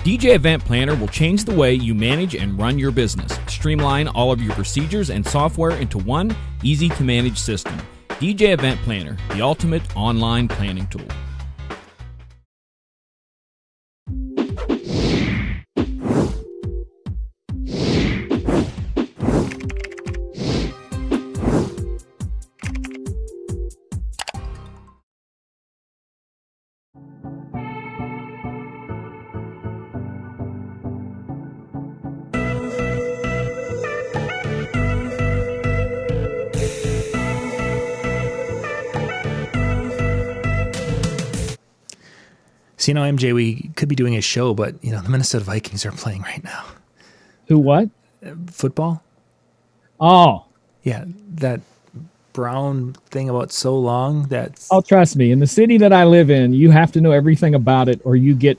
DJ Event Planner will change the way you manage and run your business. Streamline all of your procedures and software into one easy-to-manage system. DJ Event Planner, the ultimate online planning tool. So, MJ, we could be doing a show, but, the Minnesota Vikings are playing right now. Who, what? Football? Oh. Yeah, that brown thing about so long. Oh, trust me. In the city that I live in, you have to know everything about it or you get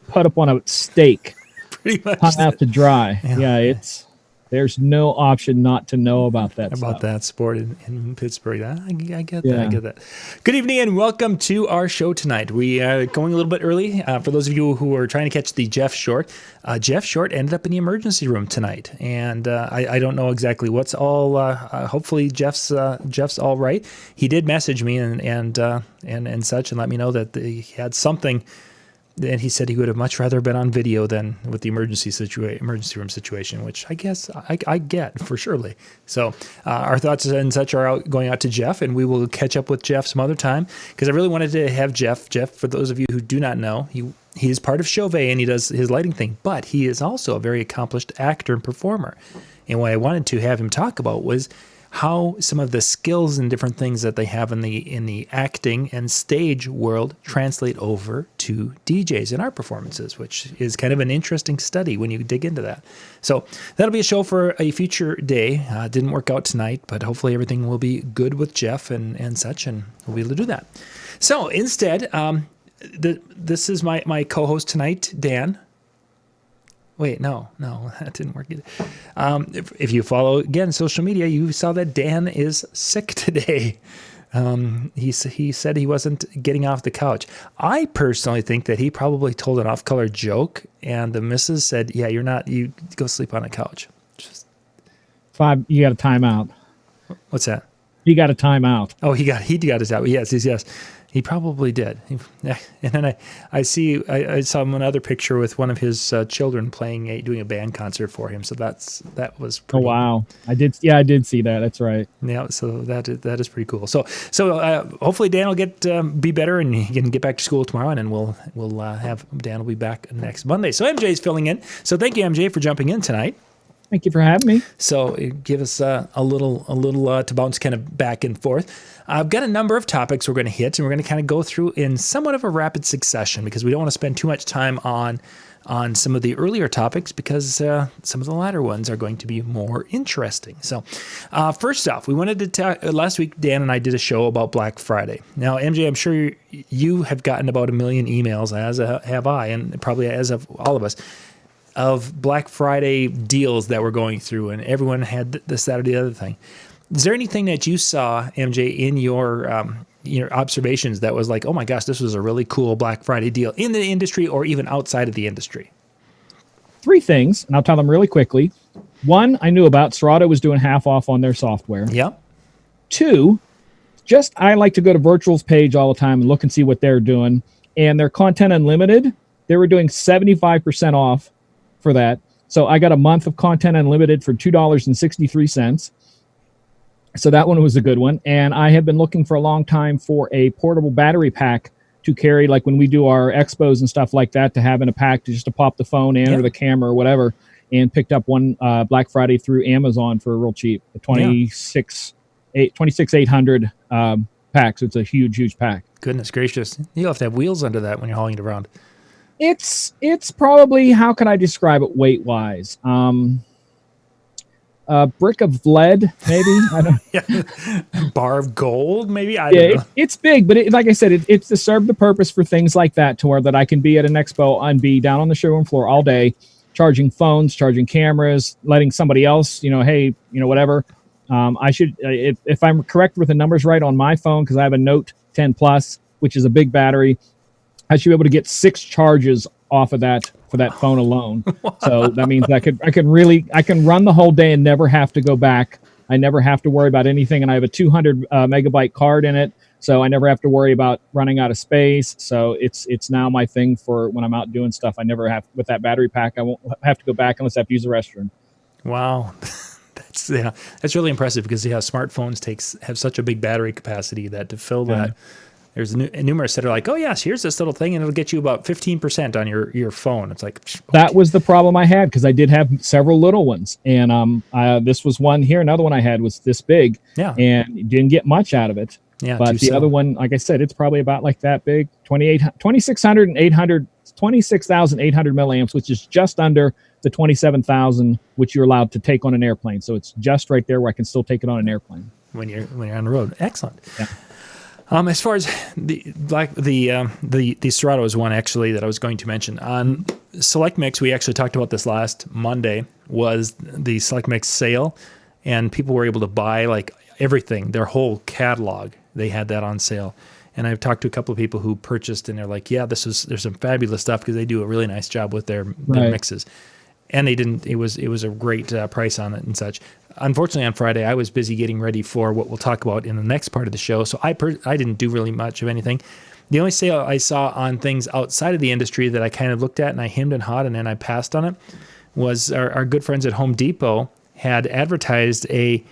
put up on a stake. Pretty much. Hung out to dry. Yeah, there's no option not to know about that stuff. That sport in Pittsburgh. I get that. I get that. Good evening and welcome to our show tonight. We are going a little bit early. For those of you who are trying to catch the Jeff Short, Jeff Short ended up in the emergency room tonight, and I don't know exactly what's all. Hopefully Jeff's all right. He did message me and such and let me know that he had something. And he said he would have much rather been on video than with the emergency room situation, which I guess I get for surely. So our thoughts and such are going out to Jeff, and we will catch up with Jeff some other time because I really wanted to have Jeff. Jeff, for those of you who do not know, he is part of Chauvet and he does his lighting thing, but he is also a very accomplished actor and performer. And what I wanted to have him talk about was how some of the skills and different things that they have in the acting and stage world translate over to DJs in our performances, which is kind of an interesting study when you dig into that. So that'll be a show for a future day. Didn't work out tonight, but hopefully everything will be good with Jeff and such, and we'll be able to do that. So instead, this is my co-host tonight, Dan. Wait, no, that didn't work either. If you follow, again, social media, you saw that Dan is sick today. He said he wasn't getting off the couch. I personally think that he probably told an off-color joke, and the missus said, yeah, you go sleep on a couch. You got a timeout. What's that? You got a timeout. Oh, he got his out. Yes. He probably did. And then I saw another picture with one of his children doing a band concert for him. So that was pretty. Oh wow! I did see that. That's right. Yeah. So that is pretty cool. So hopefully Dan will be better and he can get back to school tomorrow, and then we'll have Dan will be back next Monday. So MJ's filling in. So thank you, MJ, for jumping in tonight. Thank you for having me. So give us a little to bounce kind of back and forth. I've got a number of topics we're going to hit, and we're going to kind of go through in somewhat of a rapid succession because we don't want to spend too much time on some of the earlier topics because some of the latter ones are going to be more interesting. So first off, we wanted to talk, last week Dan and I did a show about Black Friday. Now, MJ, I'm sure you have gotten about 1 million emails, as have I, and probably as have all of us, of Black Friday deals that we're going through, and everyone had this, that, or the other thing. Is there anything that you saw, MJ, in your observations that was like, oh my gosh, this was a really cool Black Friday deal in the industry or even outside of the industry? 3 things, and I'll tell them really quickly. 1, I knew about. Serato was doing half off on their software. Yeah. 2, I like to go to Virtual's page all the time and look and see what they're doing. And their Content Unlimited, they were doing 75% off for that. So I got a month of Content Unlimited for $2.63. So that one was a good one. And I have been looking for a long time for a portable battery pack to carry, like when we do our expos and stuff like that, to have in a pack to pop the phone in or the camera or whatever. And picked up one Black Friday through Amazon for real cheap, a 26,800 pack. So it's a huge pack. Goodness gracious. You'll have to have wheels under that when you're hauling it around. It's probably, how can I describe it weight-wise? A brick of lead, maybe. I don't. Bar of gold, maybe. I don't know. It's big, but like I said, it's to serve the purpose for things like that, to where that I can be at an expo and be down on the showroom floor all day, charging phones, charging cameras, letting somebody else, hey, whatever. I should, if I'm correct with the numbers right on my phone, because I have a Note 10 Plus, which is a big battery. I should be able to get 6 charges off of that for that phone alone. So that means I can run the whole day and never have to go back. I never have to worry about anything. And I have a 200 megabyte card in it. So I never have to worry about running out of space. So it's now my thing for when I'm out doing stuff. I never have, with that battery pack, I won't have to go back unless I have to use the restroom. Wow. That's really impressive because smartphones have such a big battery capacity that to fill that, there's numerous that are like, oh yes, here's this little thing and it'll get you about 15% on your phone. It's like, okay. That was the problem I had because I did have several little ones, and this was one here. Another one I had was this big, and didn't get much out of it. Yeah, but the other one, like I said, it's probably about like that big, 26,800 milliamps, which is just under the 27,000 which you're allowed to take on an airplane. So it's just right there where I can still take it on an airplane when you're on the road. Excellent. Yeah. As far as the Serato is one actually that I was going to mention on Select Mix. We actually talked about this last Monday. Was the Select Mix sale, and people were able to buy like everything, their whole catalog. They had that on sale, and I've talked to a couple of people who purchased, and they're like, "Yeah, there's some fabulous stuff because they do a really nice job with their mixes." And they didn't. It was a great price on it and such. Unfortunately, on Friday, I was busy getting ready for what we'll talk about in the next part of the show, so I didn't do really much of anything. The only sale I saw on things outside of the industry that I kind of looked at and I hemmed and hawed and then I passed on it was our good friends at Home Depot had advertised the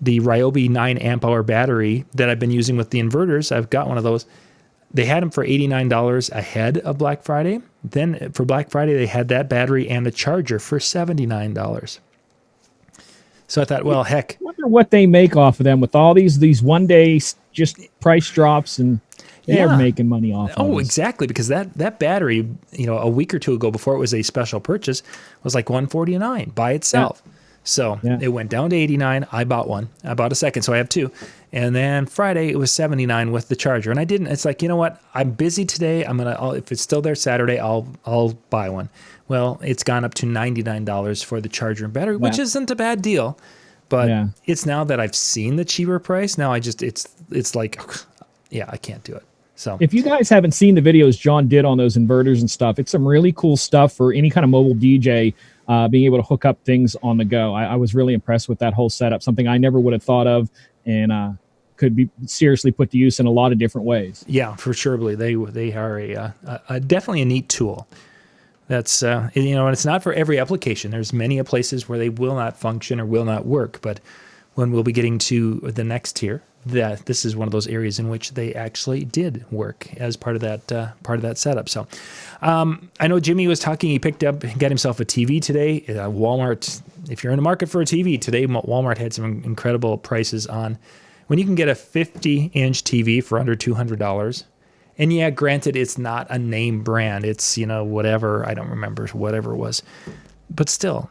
Ryobi 9 amp hour battery that I've been using with the inverters. I've got one of those. They had them for $89 ahead of Black Friday. Then for Black Friday, they had that battery and the charger for $79. So I thought, well, heck. I wonder what they make off of them with all these one day just price drops, and they're making money off of them. Oh, exactly, because that battery, a week or two ago before it was a special purchase, was like $149 by itself. Yeah. So it went down to $89. I bought one. I bought a second, so I have 2. And then Friday it was $79 with the charger. And I didn't. It's like, you know what? I'm busy today. If it's still there Saturday, I'll buy one. Well, it's gone up to $99 for the charger and battery, which isn't a bad deal. But it's now that I've seen the cheaper price. Now it's like, I can't do it. So if you guys haven't seen the videos John did on those inverters and stuff, it's some really cool stuff for any kind of mobile DJ. Being able to hook up things on the go. I was really impressed with that whole setup, something I never would have thought of, and could be seriously put to use in a lot of different ways. Yeah, for sure. They are definitely a neat tool. That's and it's not for every application. There's many places where they will not function or will not work, but when we'll be getting to the next tier, that this is one of those areas in which they actually did work as part of that setup. So I know Jimmy was talking. He got himself a TV today. Walmart. If you're in the market for a TV today, Walmart had some incredible prices on when you can get a 50-inch TV for under $200. And yeah, granted, it's not a name brand. It's whatever, I don't remember whatever it was, but still.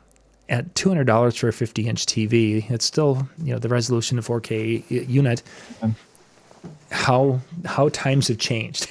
At $200 for a 50-inch TV, it's still the resolution of 4K unit. How times have changed.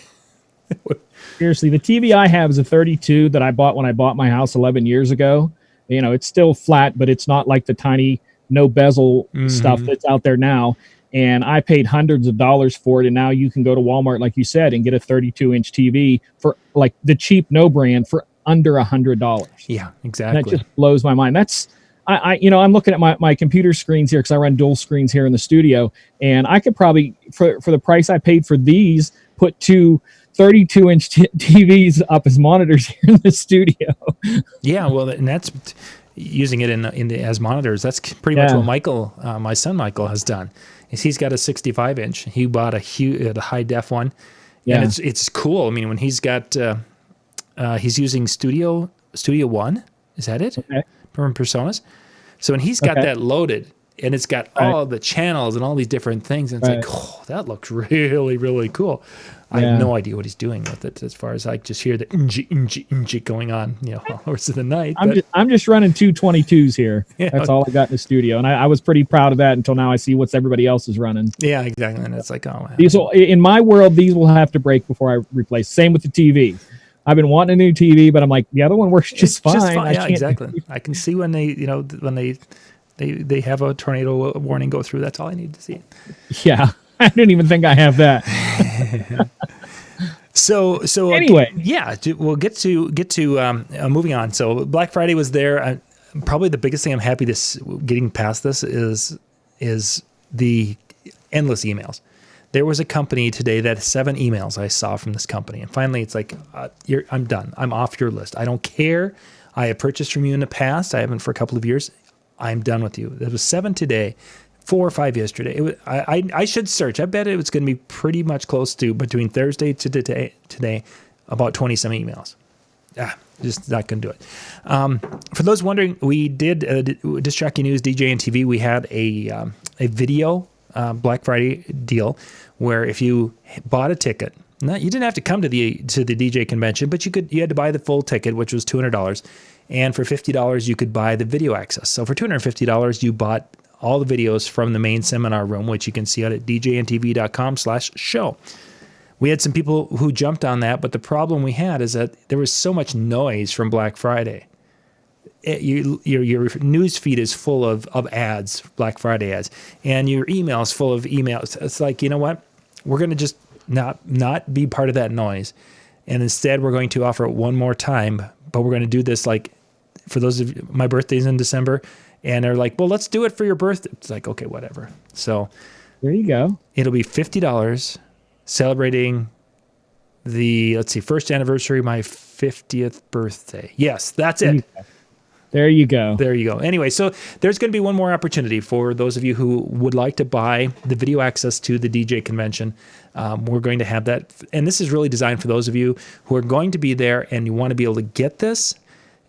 Seriously, the TV I have is a 32 that I bought when I bought my house 11 years ago. It's still flat, but it's not like the tiny no bezel stuff that's out there now. And I paid hundreds of dollars for it, and now you can go to Walmart, like you said, and get a 32-inch TV for like the cheap no brand for under $100. Yeah, exactly. And that just blows my mind. That's I'm looking at my computer screens here because I run dual screens here in the studio, and I could probably for the price I paid for these put 2 32-inch TVs up as monitors here in the studio. Yeah, well, and that's using it as monitors. That's pretty much what Michael, my son Michael, has done. Is he's got a 65-inch. He bought a high def one, and it's cool. I mean, when he's got he's using Studio One. Is that it? Okay. From Personas. So when he's got that loaded, and it's got all the channels and all these different things, and it's like, oh, that looks really, really cool. I have no idea what he's doing with it, as far as I just hear the inji going on, all the rest of the night. I'm just running 222s here. Yeah. That's all I got in the studio, and I was pretty proud of that until now. I see what everybody else is running. Yeah, exactly. And it's like, oh, wow. In my world, these will have to break before I replace. Same with the TV. I've been wanting a new TV, but I'm like, the other one works just fine. Yeah, exactly. I can see when they have a tornado warning go through. That's all I need to see. Yeah, I didn't even think I have that. So Anyway. we'll get to moving on. So Black Friday was there. Probably the biggest thing I'm happy getting past this is the endless emails. There was a company today that 7 emails I saw from this company, and finally it's like, I'm done. I'm off your list. I don't care. I have purchased from you in the past. I haven't for a couple of years. I'm done with you. There was 7 today, 4 or 5 yesterday. I should search. I bet it was going to be pretty much close to between Thursday to today, about 20 some emails. Just not going to do it. For those wondering, we did Disc Jockey News, DJNTV. We had a video Black Friday deal where if you bought a ticket, you didn't have to come to the DJ convention, but you had to buy the full ticket, which was $200, and for $50 you could buy the video access. So for $250 you bought all the videos from the main seminar room, which you can see out at djntv.com/show. We had some people who jumped on that, but the problem we had is that there was so much noise from Black Friday. Your news feed is full of ads, Black Friday ads, and your email is full of emails. It's like, you know what? We're going to just not be part of that noise, and instead we're going to offer it one more time. But we're going to do this like for those of you, my birthday's in December, and they're like, well, let's do it for your birthday. It's like, okay, whatever. So there you go. It'll be $50 celebrating the first anniversary of my 50th birthday. Yes, that's it. There you go. There you go. Anyway, so there's going to be one more opportunity for those of you who would like to buy the video access to the DJ convention. We're going to have that. And this is really designed for those of you who are going to be there and you want to be able to get this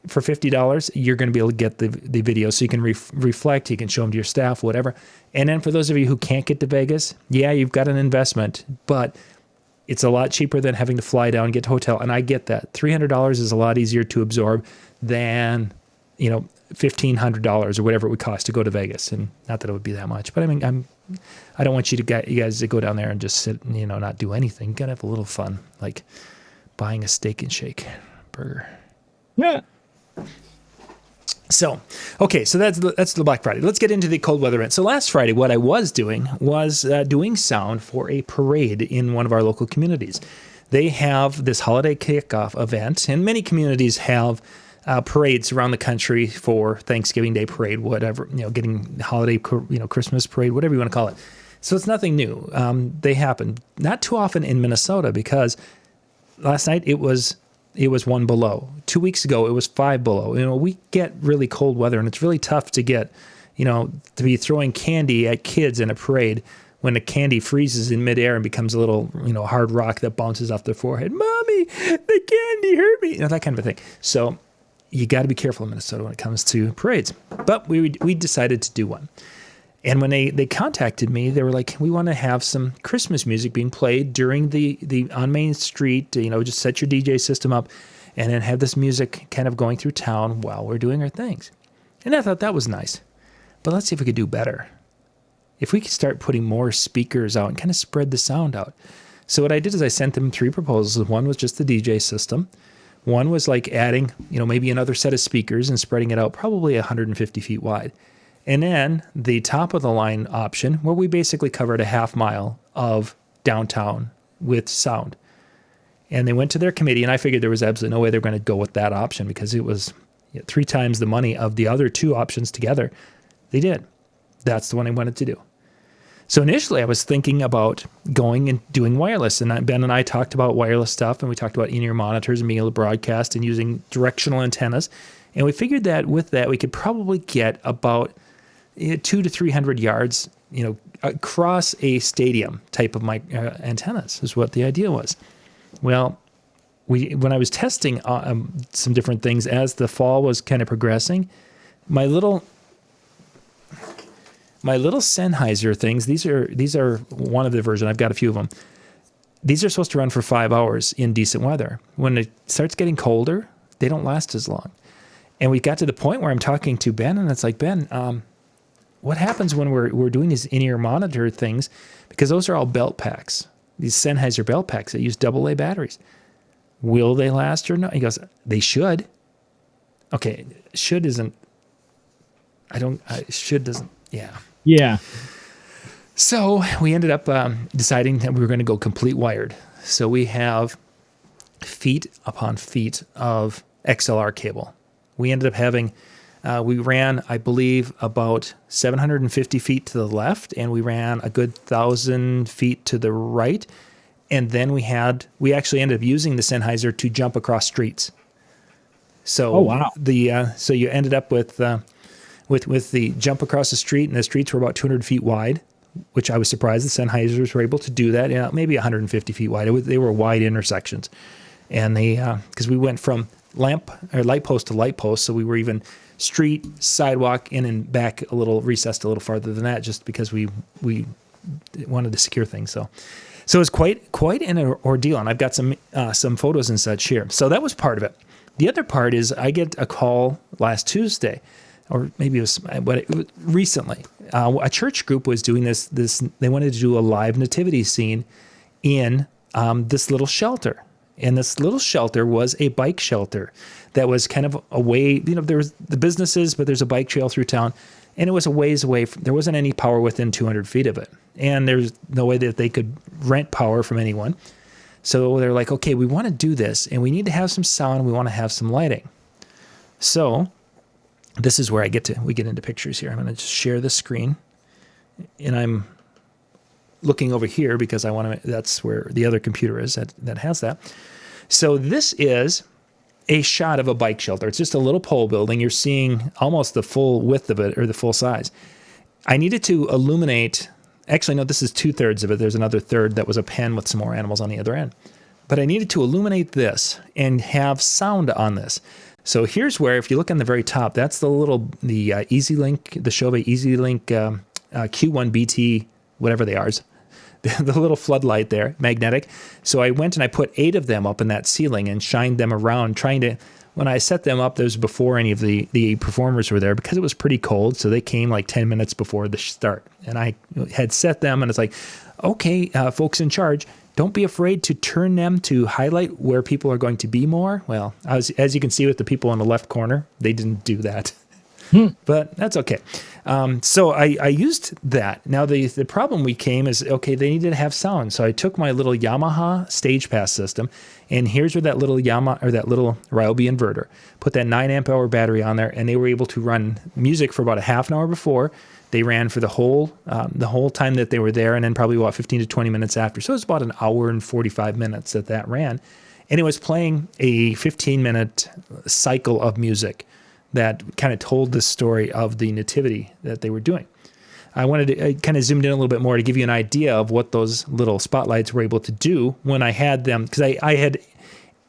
for $50. You're going to be able to get the video so you can reflect. You can show them to your staff, whatever. And then for those of you who can't get to Vegas, yeah, you've got an investment, but it's a lot cheaper than having to fly down and get to a hotel. And I get that. $300 is a lot easier to absorb than $1,500 or whatever it would cost to go to Vegas. And not that it would be that much, but I mean, I don't want you guys to go down there and just sit, not do anything. You gotta have a little fun, like buying a Steak and Shake burger. Yeah. So, okay, so that's the Black Friday. Let's get into the cold weather event. So last Friday, what I was doing was doing sound for a parade in one of our local communities. They have this holiday kickoff event, and many communities have parades around the country for Thanksgiving Day parade, whatever, getting holiday, Christmas parade, whatever you want to call it. So it's nothing new. They happen not too often in Minnesota because last night it was 1 below. 2 weeks ago it was 5 below. We get really cold weather, and it's really tough to get, to be throwing candy at kids in a parade when the candy freezes in midair and becomes a little, hard rock that bounces off their forehead. Mommy, the candy hurt me. That kind of a thing. So you got to be careful in Minnesota when it comes to parades. But we decided to do one. And when they contacted me, they were like, we want to have some Christmas music being played during the on Main Street, just set your DJ system up and then have this music kind of going through town while we're doing our things. And I thought that was nice. But let's see if we could do better. If we could start putting more speakers out and kind of spread the sound out. So what I did is I sent them 3 proposals. One was just the DJ system. One was like adding, maybe another set of speakers and spreading it out probably 150 feet wide. And then the top of the line option where we basically covered a half mile of downtown with sound. And they went to their committee, and I figured there was absolutely no way they were going to go with that option because it was 3 times the money of the other 2 options together. They did. That's the one I wanted to do. So initially I was thinking about going and doing wireless, and Ben and I talked about wireless stuff, and we talked about in-ear monitors and being able to broadcast and using directional antennas. And we figured that with that we could probably get about 200 to 300 yards, across a stadium type of antennas is what the idea was. Well, when I was testing some different things as the fall was kind of progressing, my little Sennheiser things, these are one of the version. I've got a few of them. These are supposed to run for 5 hours in decent weather. When it starts getting colder, they don't last as long. And we got to the point where I'm talking to Ben, and it's like, Ben, what happens when we're doing these in-ear monitor things? Because those are all belt packs. These Sennheiser belt packs that use AA batteries. Will they last or not? He goes, they should. Okay, should isn't. Should doesn't. Yeah. Yeah. So we ended up deciding that we were going to go complete wired. So we have feet upon feet of XLR cable. We ended up having, we ran, I believe, about 750 feet to the left, and we ran a good 1,000 feet to the right. And then we actually ended up using the Sennheiser to jump across streets. So oh, wow. So you ended up with the jump across the street, and the streets were about 200 feet wide, which I was surprised the Sennheisers were able to do that. Maybe 150 feet wide. They were wide intersections, and because we went from light post to light post, so we were even street, sidewalk, in and back recessed a little farther than that, just because we wanted to secure things. So it was quite an ordeal, and I've got some photos and such here. So that was part of it. The other part is I get a call last Tuesday, or maybe it was recently. A church group was doing this. They wanted to do a live nativity scene in this little shelter. And this little shelter was a bike shelter that was kind of away. There was the businesses, but there's a bike trail through town. And it was a ways away. There wasn't any power within 200 feet of it. And there's no way that they could rent power from anyone. So they're like, okay, we want to do this, and we need to have some sound. We want to have some lighting. So this is where we get into pictures here. I'm going to just share the screen, and I'm looking over here because that's where the other computer is that has that. So this is a shot of a bike shelter. It's just a little pole building. You're seeing almost the full width of it, or the full size. I needed to illuminate. Actually, no, this is 2/3 of it. There's another third that was a pen with some more animals on the other end. But I needed to illuminate this and have sound on this. So here's where, if you look on the very top, that's the EasyLink, the Chauvet EasyLink Q1BT, whatever they are, the little floodlight there, magnetic. So I went and I put 8 of them up in that ceiling and shined them around, when I set them up, that was before any of the performers were there, because it was pretty cold. So they came like 10 minutes before the start. And I had set them, and it's like, okay, folks in charge, don't be afraid to turn them to highlight where people are going to be more. Well, as you can see with the people in the left corner, they didn't do that. But that's okay. So I used that. Now the problem is, okay, they needed to have sound. So I took my little Yamaha stage pass system, and here's where that little Ryobi inverter, put that 9 amp hour battery on there, and they were able to run music for about a half an hour before. They ran for the whole time that they were there, and then probably about 15 to 20 minutes after. So it was about an hour and 45 minutes that ran. And it was playing a 15-minute cycle of music that kind of told the story of the nativity that they were doing. I kind of zoomed in a little bit more to give you an idea of what those little spotlights were able to do when I had them, because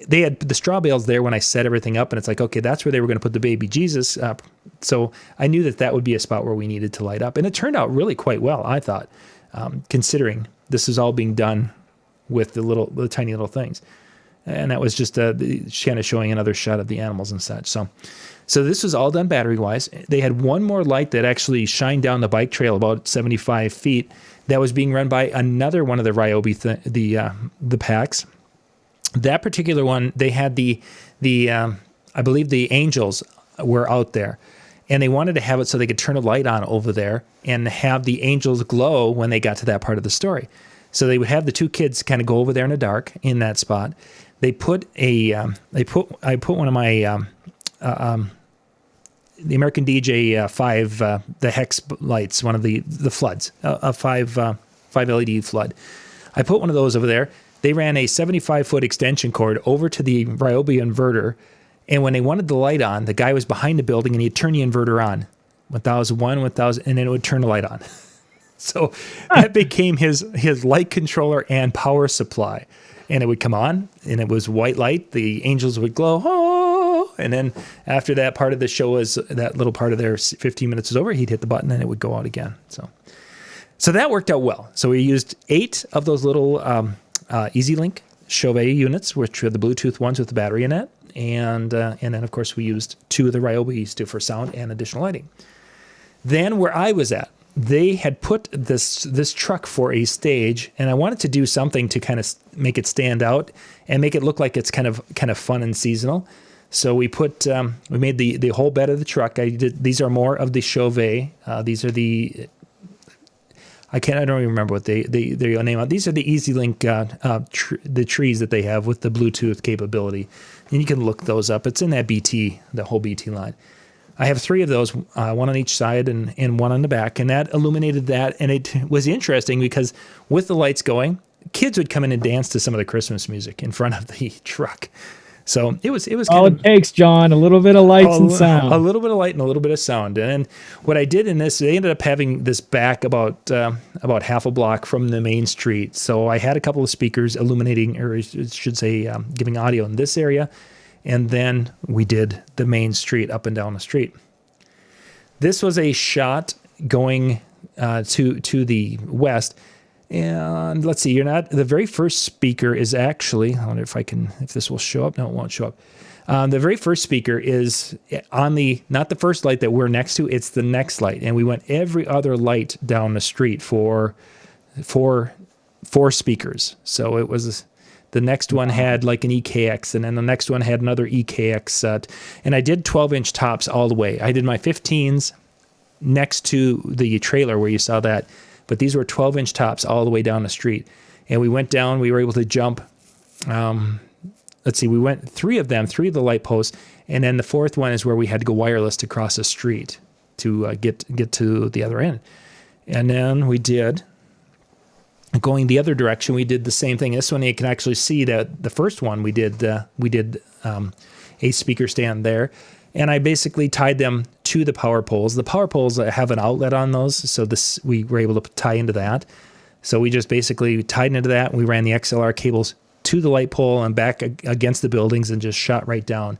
they had the straw bales there when I set everything up, and it's like, okay, that's where they were going to put the baby Jesus up. So I knew that would be a spot where we needed to light up, and it turned out really quite well, I thought, considering this is all being done with the tiny little things. And that was just kind of showing another shot of the animals and such. So this was all done battery-wise. They had one more light that actually shined down the bike trail about 75 feet that was being run by another one of the Ryobi, the packs. That particular one, they had I believe the angels were out there, and they wanted to have it so they could turn a light on over there and have the angels glow when they got to that part of the story. So they would have the 2 kids kind of go over there in the dark in that spot. They put I put one of my the American DJ 5 the hex lights, one of the floods, a 5 LED flood. I put one of those over there. They ran a 75-foot extension cord over to the Ryobi inverter, and when they wanted the light on, the guy was behind the building, and he'd turn the inverter on, 1001, 1000, and then it would turn the light on. So that became his light controller and power supply. And it would come on, and it was white light. The angels would glow. Oh! And then after that part of the show that little part of their 15 minutes was over, he'd hit the button, and it would go out again. So that worked out well. So we used 8 of those little EasyLink Chauvet units, which were the Bluetooth ones with the battery in it. And then, of course, we used 2 of the Ryobis for sound and additional lighting. Then where I was at, they had put this truck for a stage, and I wanted to do something to kind of make it stand out and make it look like it's kind of fun and seasonal. So we made the whole bed of the truck. These are more of the Chauvet. These are I don't even remember what they name out. These are the EasyLink the trees that they have with the Bluetooth capability, and you can look those up. It's in that BT, the whole BT line. I have 3 of those, one on each side and one on the back, and that illuminated that. And it was interesting because with the lights going, kids would come in and dance to some of the Christmas music in front of the truck. So it was all it takes, John, a little bit of lights and sound. A little bit of light and a little bit of sound. And what I did in this, they ended up having this back about half a block from the main street. So I had a couple of speakers illuminating, or I should say, giving audio in this area. And then we did the main street up and down the street. This was a shot going to the west. And let's see, the very first speaker is actually, I wonder if this will show up. No, it won't show up. The very first speaker is on not the first light that we're next to, it's the next light. And we went every other light down the street for 4 speakers. So it was, the next one had like an EKX, and then the next one had another EKX. And I did 12-inch tops all the way. I did my 15s next to the trailer where you saw that. But these were 12-inch tops all the way down the street. And we went down, we were able to jump. We went 3 of the light posts. And then the 4th one is where we had to go wireless to cross the street to get to the other end. And then we did, going the other direction, we did the same thing. This one you can actually see that the first one we did a speaker stand there. And I basically tied them to the power poles. The power poles have an outlet on those, so we were able to tie into that. So we just basically tied into that. We ran the XLR cables to the light pole and back against the buildings and just shot right down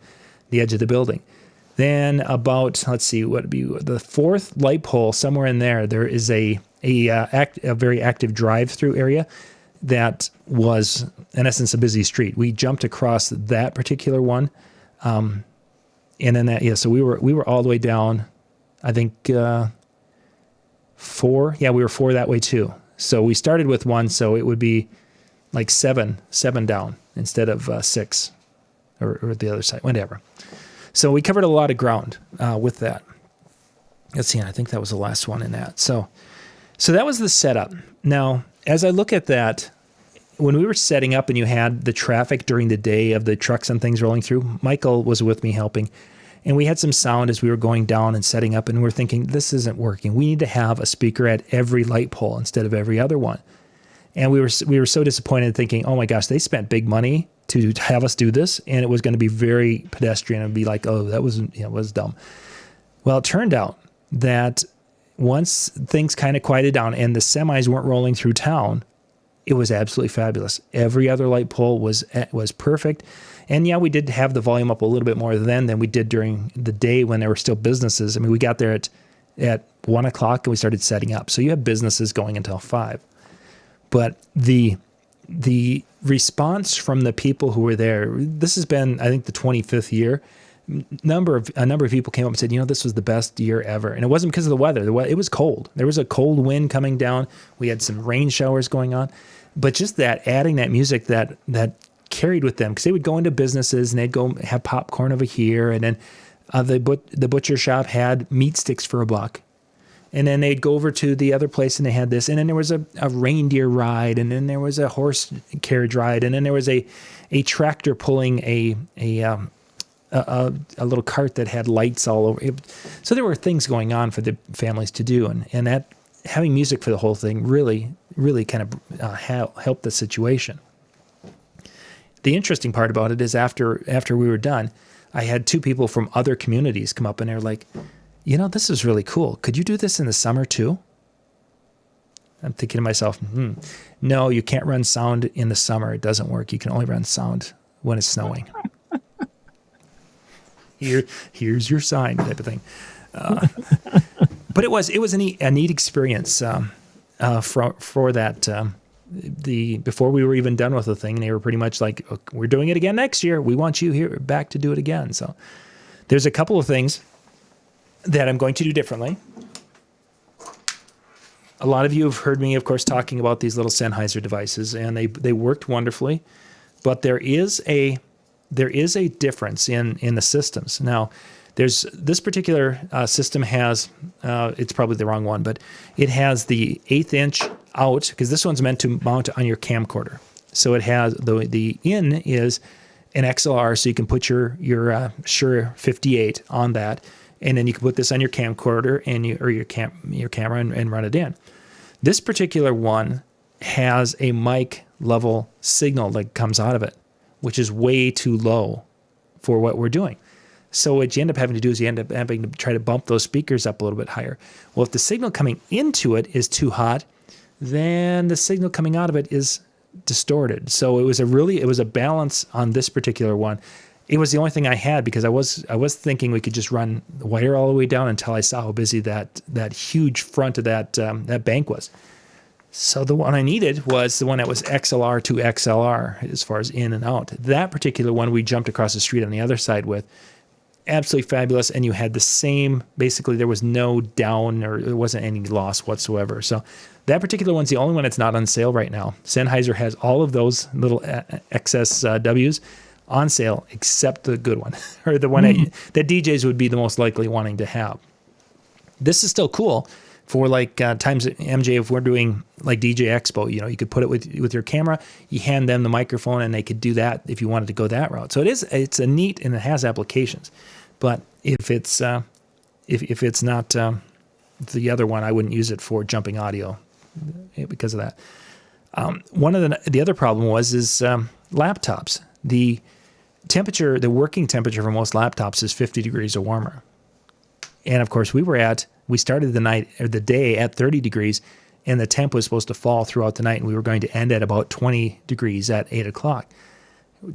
the edge of the building. Then about, let's see, what would be the 4th light pole, somewhere in there, there is a very active drive-through area that was, in essence, a busy street. We jumped across that particular one. And then so we were all the way down, I think 4. Yeah, we were 4 that way too. So we started with 1, so it would be like 7 down instead of 6, or the other side, whatever. So we covered a lot of ground with that. Let's see, I think that was the last one in that. So that was the setup. Now, as I look at that, when we were setting up and you had the traffic during the day of the trucks and things rolling through, Michael was with me helping. And we had some sound as we were going down and setting up, and we're thinking, this isn't working. We need to have a speaker at every light pole instead of every other one. And we were so disappointed, thinking, oh my gosh, they spent big money to have us do this, and it was going to be very pedestrian and be like, oh, that was dumb. Well, it turned out that once things kind of quieted down and the semis weren't rolling through town, it was absolutely fabulous. Every other light pole was perfect. And yeah, we did have the volume up a little bit more than we did during the day when there were still businesses. I mean, we got there at 1 o'clock and we started setting up. So you have businesses going until 5. But the response from the people who were there, this has been, I think, the 25th year. A number of people came up and said, this was the best year ever. And it wasn't because of the weather. It was cold. There was a cold wind coming down. We had some rain showers going on. But just that, adding that music that carried with them, because they would go into businesses and they'd go have popcorn over here. And then the butcher shop had meat sticks for $1. And then they'd go over to the other place and they had this. And then there was a reindeer ride. And then there was a horse carriage ride. And then there was a tractor pulling a little cart that had lights all over it. So there were things going on for the families to do. And that having music for the whole thing really kind of helped the situation. The interesting part about it is after we were done, I had 2 people from other communities come up and they're like, this is really cool. Could you do this in the summer too? I'm thinking to myself, no, you can't run sound in the summer. It doesn't work. You can only run sound when it's snowing. Here's your sign type of thing. But it was a neat experience for that. Before we were even done with the thing, they were pretty much like, we're doing it again next year. We want you here back to do it again. So there's a couple of things that I'm going to do differently. A lot of you have heard me, of course, talking about these little Sennheiser devices, and they worked wonderfully. But there is a difference in the systems. Now, There's this particular system has, it's probably the wrong one, but it has the 1/8 inch out, because this one's meant to mount on your camcorder. So it has, the in is an XLR, so you can put your Shure 58 on that, and then you can put this on your camcorder and your camera and run it in. This particular one has a mic level signal that comes out of it, which is way too low for what we're doing. So what you end up having to do is you end up having to try to bump those speakers up a little bit higher. Well, if the signal coming into it is too hot, then the signal coming out of it is distorted. So it was a balance on this particular one. It was the only thing I had, because I was thinking we could just run the wire all the way down until I saw how busy that huge front of that bank was. So the one I needed was the one that was XLR to XLR as far as in and out. That particular one we jumped across the street on the other side with. Absolutely fabulous, and you had the same, basically there was no down, or there wasn't any loss whatsoever. So that particular one's the only one that's not on sale right now. Sennheiser has all of those little XSWs on sale, except the good one, or the one that DJs would be the most likely wanting to have. This is still cool for like times at MJ, if we're doing like DJ Expo, you could put it with your camera, you hand them the microphone, and they could do that if you wanted to go that route. So it's a neat, and it has applications. But if it's if it's not the other one, I wouldn't use it for jumping audio because of that. One of the other problem is laptops. The temperature, the working temperature for most laptops is 50 degrees or warmer. And of course, we started the day at 30 degrees, and the temp was supposed to fall throughout the night, and we were going to end at about 20 degrees at 8 o'clock.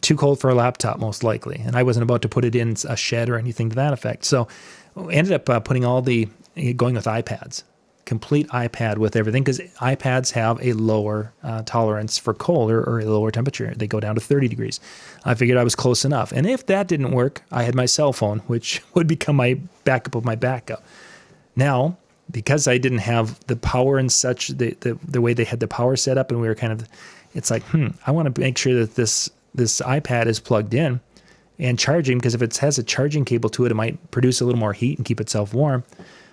Too cold for a laptop, most likely. And I wasn't about to put it in a shed or anything to that effect. So we ended up going with iPads. Complete iPad with everything, because iPads have a lower tolerance for cold or a lower temperature. They go down to 30 degrees. I figured I was close enough. And if that didn't work, I had my cell phone, which would become my backup of my backup. Now, because I didn't have the power and such, the way they had the power set up, and we were kind of, it's like, I want to make sure that this iPad is plugged in and charging, because if it has a charging cable to it, it might produce a little more heat and keep itself warm.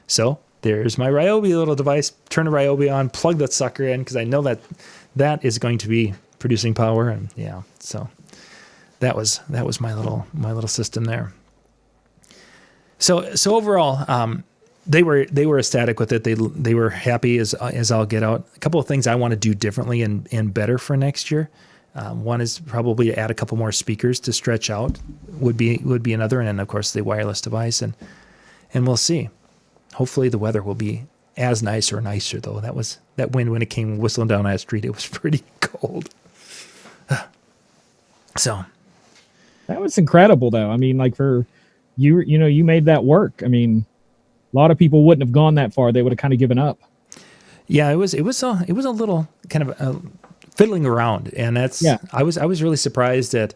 So there's my Ryobi little device. Turn the Ryobi on, plug that sucker in, because I know that is going to be producing power. And yeah, so that was my little system there. So overall, they were ecstatic with it. They were happy as I'll get out. A couple of things I want to do differently and better for next year. One is probably to add a couple more speakers to stretch out would be another, and then of course the wireless device, and we'll see. Hopefully the weather will be as nice or nicer, though. That wind when it came whistling down that street, it was pretty cold. So that was incredible, though. I mean, like for you made that work. I mean, a lot of people wouldn't have gone that far. They would have kind of given up. Yeah, it was a little kind of fiddling around, and I was really surprised that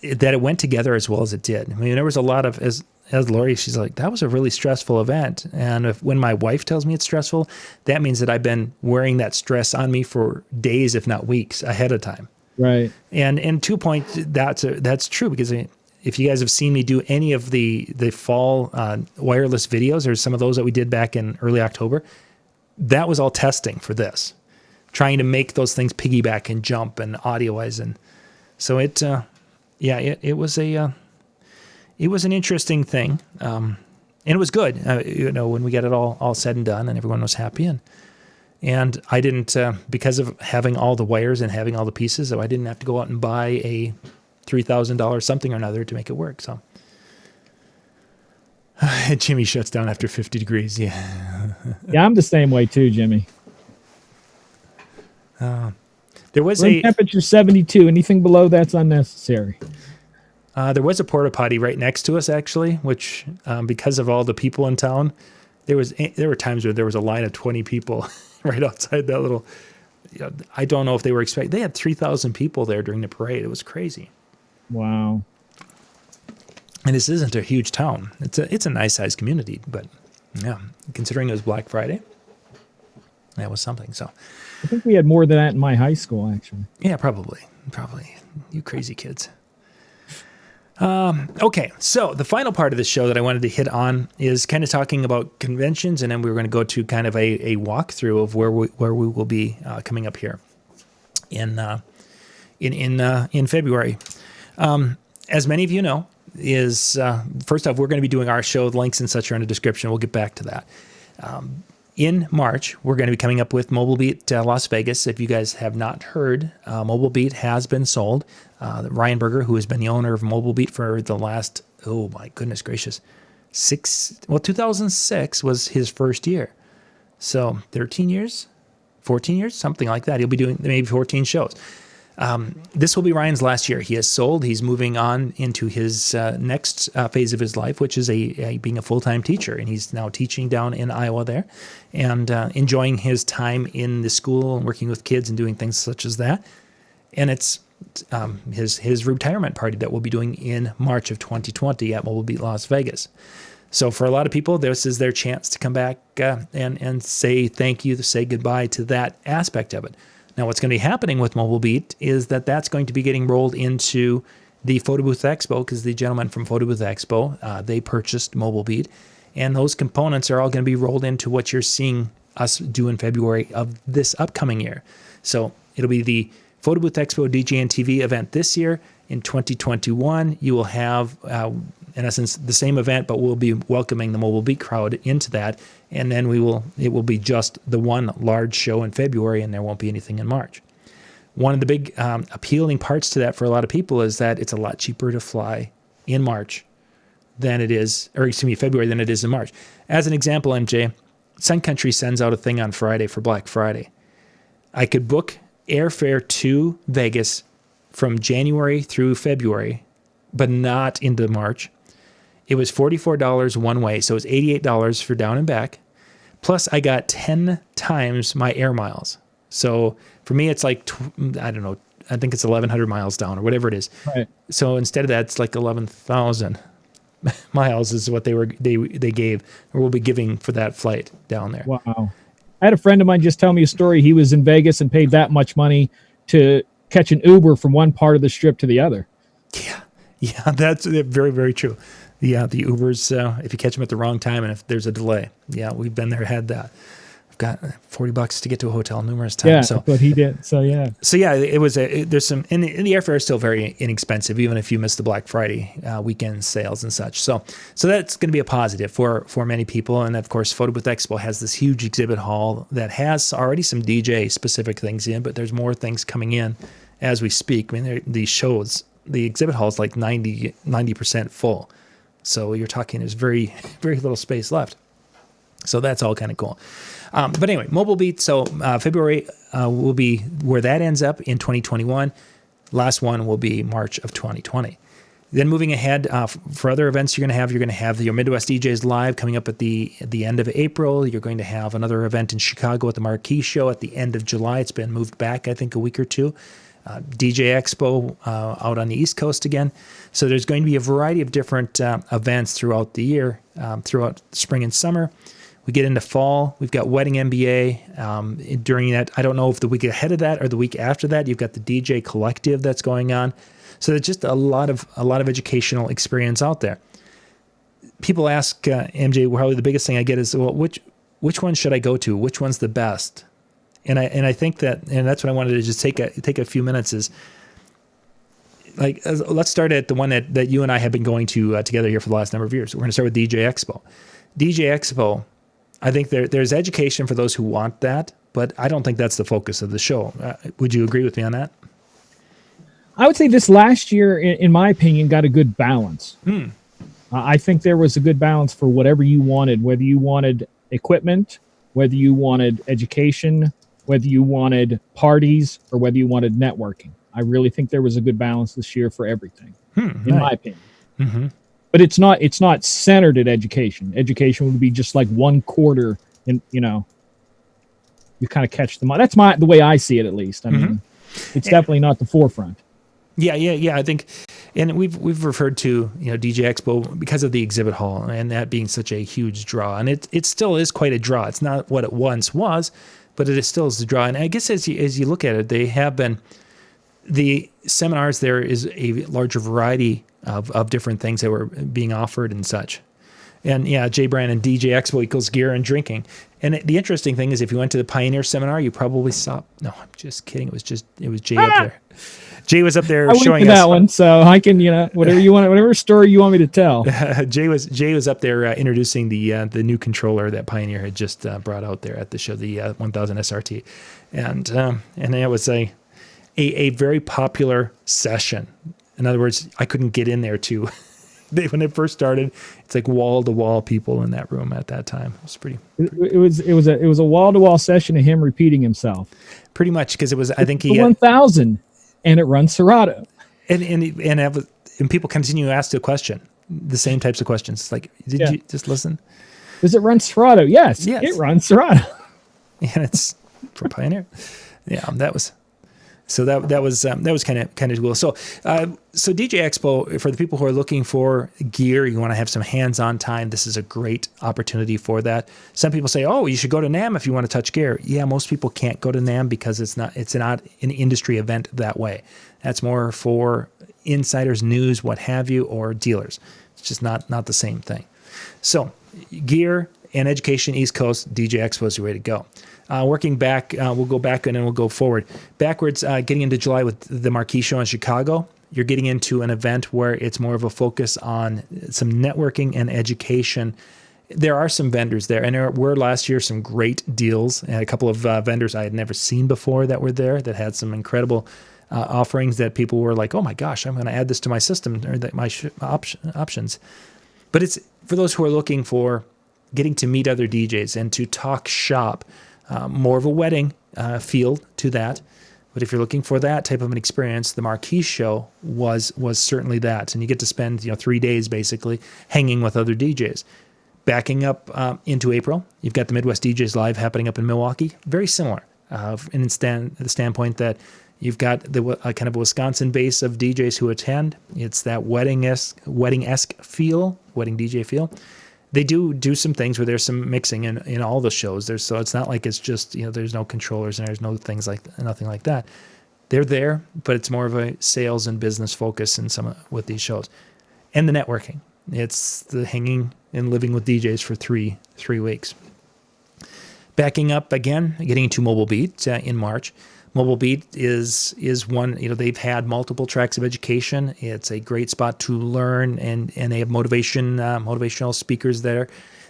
it went together as well as it did. I mean, there was a lot of, as Lori, she's like, that was a really stressful event. And when my wife tells me it's stressful, that means that I've been wearing that stress on me for days, if not weeks ahead of time. Right. And to a point, that's true, because if you guys have seen me do any of the fall wireless videos, or some of those that we did back in early October, that was all testing for this, trying to make those things piggyback and jump and audio-wise. And so it was an interesting thing. And it was good, when we got it all said and done and everyone was happy. And I didn't, because of having all the wires and having all the pieces, so I didn't have to go out and buy a $3,000 something or another to make it work. So Jimmy shuts down after 50 degrees. Yeah. Yeah, I'm the same way too, Jimmy. There was room temperature 72. Anything below that's unnecessary. There was a porta potty right next to us, actually, which because of all the people in town, there were times where there was a line of 20 people right outside that little. I don't know if they were expecting. They had 3,000 people there during the parade. It was crazy. Wow. And this isn't a huge town. It's a nice sized community, but yeah, considering it was Black Friday, that was something. So I think we had more than that in my high school, actually. Yeah, probably. You crazy kids. Okay, so the final part of the show that I wanted to hit on is kind of talking about conventions, and then we're going to go to kind of a walkthrough of where we will be coming up here in February. As many of you know, is first off, we're going to be doing our show. The links and such are in the description. We'll get back to that. In March, we're going to be coming up with Mobile Beat Las Vegas. If you guys have not heard, Mobile Beat has been sold. Ryan Berger, who has been the owner of Mobile Beat for the last, oh my goodness gracious, 2006 was his first year. So 13 years, 14 years, something like that. He'll be doing maybe 14 shows. This will be Ryan's last year. He has sold. He's moving on into his next phase of his life, which is being a full-time teacher. And he's now teaching down in Iowa there and enjoying his time in the school and working with kids and doing things such as that. And it's his retirement party that we'll be doing in March of 2020 at Mobile Beat Las Vegas. So for a lot of people, this is their chance to come back and say thank you, to say goodbye to that aspect of it. Now, what's going to be happening with Mobile Beat is that's going to be getting rolled into the Photo Booth Expo, because the gentleman from Photo Booth Expo, they purchased Mobile Beat, and those components are all going to be rolled into what you're seeing us do in February of this upcoming year. So it'll be the Photo Booth Expo DJNTV event this year. In 2021, you will have, in essence, the same event, but we'll be welcoming the Mobile Beat crowd into that. And then it will be just the one large show in February, and there won't be anything in March. One of the big appealing parts to that for a lot of people is that it's a lot cheaper to fly in March than it is, or excuse me, February than it is in March. As an example, MJ, Sun Country sends out a thing on Friday for Black Friday. I could book airfare to Vegas from January through February, but not into March. It was $44 one way, so it was $88 for down and back. Plus, I got 10 times my air miles. So for me, it's like, I don't know, I think it's 1,100 miles down or whatever it is. Right. So instead of that, it's like 11,000 miles is what they gave or will be giving for that flight down there. Wow. I had a friend of mine just tell me a story. He was in Vegas and paid that much money to catch an Uber from one part of the strip to the other. Yeah, that's very, very true. The Ubers, if you catch them at the wrong time and if there's a delay. Yeah, we've been there, had that. I've got $40 to get to a hotel numerous times. Yeah, that's what he did. So yeah. So yeah, it was there's some, and the airfare is still very inexpensive, even if you miss the Black Friday weekend sales and such. So that's going to be a positive for many people. And of course, Photo Booth Expo has this huge exhibit hall that has already some DJ specific things in, but there's more things coming in as we speak. I mean, these shows, the exhibit hall is like 90% full. So you're talking there's very, very little space left. So that's all kind of cool. But anyway, Mobile Beat. So February will be where that ends up in 2021. Last one will be March of 2020. Then moving ahead for other events you're going to have your Midwest DJs Live coming up at the end of April. You're going to have another event in Chicago at the Marquee Show at the end of July. It's been moved back, I think, a week or two. DJ Expo out on the East Coast again. So there's going to be a variety of different events throughout the year, throughout spring and summer. We get into fall. We've got Wedding MBA. During that, I don't know if the week ahead of that or the week after that, you've got the DJ Collective that's going on. So there's just a lot of educational experience out there. People ask MJ, probably the biggest thing I get is, well, which one should I go to? Which one's the best? And I think that, and that's what I wanted to just take a few minutes is, like, let's start at the one that you and I have been going to together here for the last number of years. We're going to start with DJ Expo. DJ Expo, I think there's education for those who want that, but I don't think that's the focus of the show. Would you agree with me on that? I would say this last year, in my opinion, got a good balance. I think there was a good balance for whatever you wanted, whether you wanted equipment, whether you wanted education, whether you wanted parties, or whether you wanted networking. I really think there was a good balance this year for everything, in my opinion. Mm-hmm. But it's not centered at education. Education would be just like one quarter, and you kind of catch them. That's the way I see it, at least. I mean, it's definitely not the forefront. Yeah. I think, and we've referred to DJ Expo because of the exhibit hall and that being such a huge draw, and it still is quite a draw. It's not what it once was, but it still is a draw. And I guess as you look at it, they have been the seminars, there is a larger variety of different things that were being offered and such. And yeah, Jay Brandon, DJ Expo equals gear and drinking. And the interesting thing is, if you went to the Pioneer seminar, you probably saw. No, I'm just kidding. It was Jay up there. Jay was up there showing us that one, so I can, whatever you want, whatever story you want me to tell. Jay was up there introducing the new controller that Pioneer had just brought out there at the show, the 1000 SRT, and it was a very popular session. In other words, I couldn't get in there too. When it first started, it's like wall to wall people in that room at that time. It was pretty. It was a wall to wall session of him repeating himself. Pretty much, because it was. I think he had 1000, and it runs Serato. And people continue to ask the question, the same types of questions. It's like, did you just listen? Does it run Serato? Yes, it runs Serato. And it's for Pioneer. Yeah, that was. So that was kind of cool. So DJ Expo, for the people who are looking for gear, you want to have some hands-on time. This is a great opportunity for that. Some people say, "Oh, you should go to NAMM if you want to touch gear." Yeah, most people can't go to NAMM because it's not an industry event that way. That's more for insiders, news, what have you, or dealers. It's just not the same thing. So gear and education, East Coast, DJ Expo is the way to go. Working back, we'll go back and then we'll go forward. Backwards, getting into July with the Marquee Show in Chicago, you're getting into an event where it's more of a focus on some networking and education. There are some vendors there, and there were last year some great deals, and a couple of vendors I had never seen before that were there that had some incredible offerings that people were like, "Oh my gosh, I'm going to add this to my system or my options." But it's for those who are looking for getting to meet other DJs and to talk shop. More of a wedding feel to that. But if you're looking for that type of an experience, the Marquee Show was certainly that. And you get to spend 3 days basically hanging with other DJs. Backing up into April, you've got the Midwest DJs Live happening up in Milwaukee. Very similar in the standpoint that you've got the kind of a Wisconsin base of DJs who attend. It's that wedding-esque feel, wedding DJ feel. They do some things where there's some mixing in all the shows. So it's not like it's just, there's no controllers and there's no things nothing like that. They're there, but it's more of a sales and business focus in with these shows. And the networking. It's the hanging and living with DJs for three weeks. Backing up again, getting into Mobile Beat in March. Mobile Beat is one, they've had multiple tracks of education. It's a great spot to learn, and they have motivational speakers there.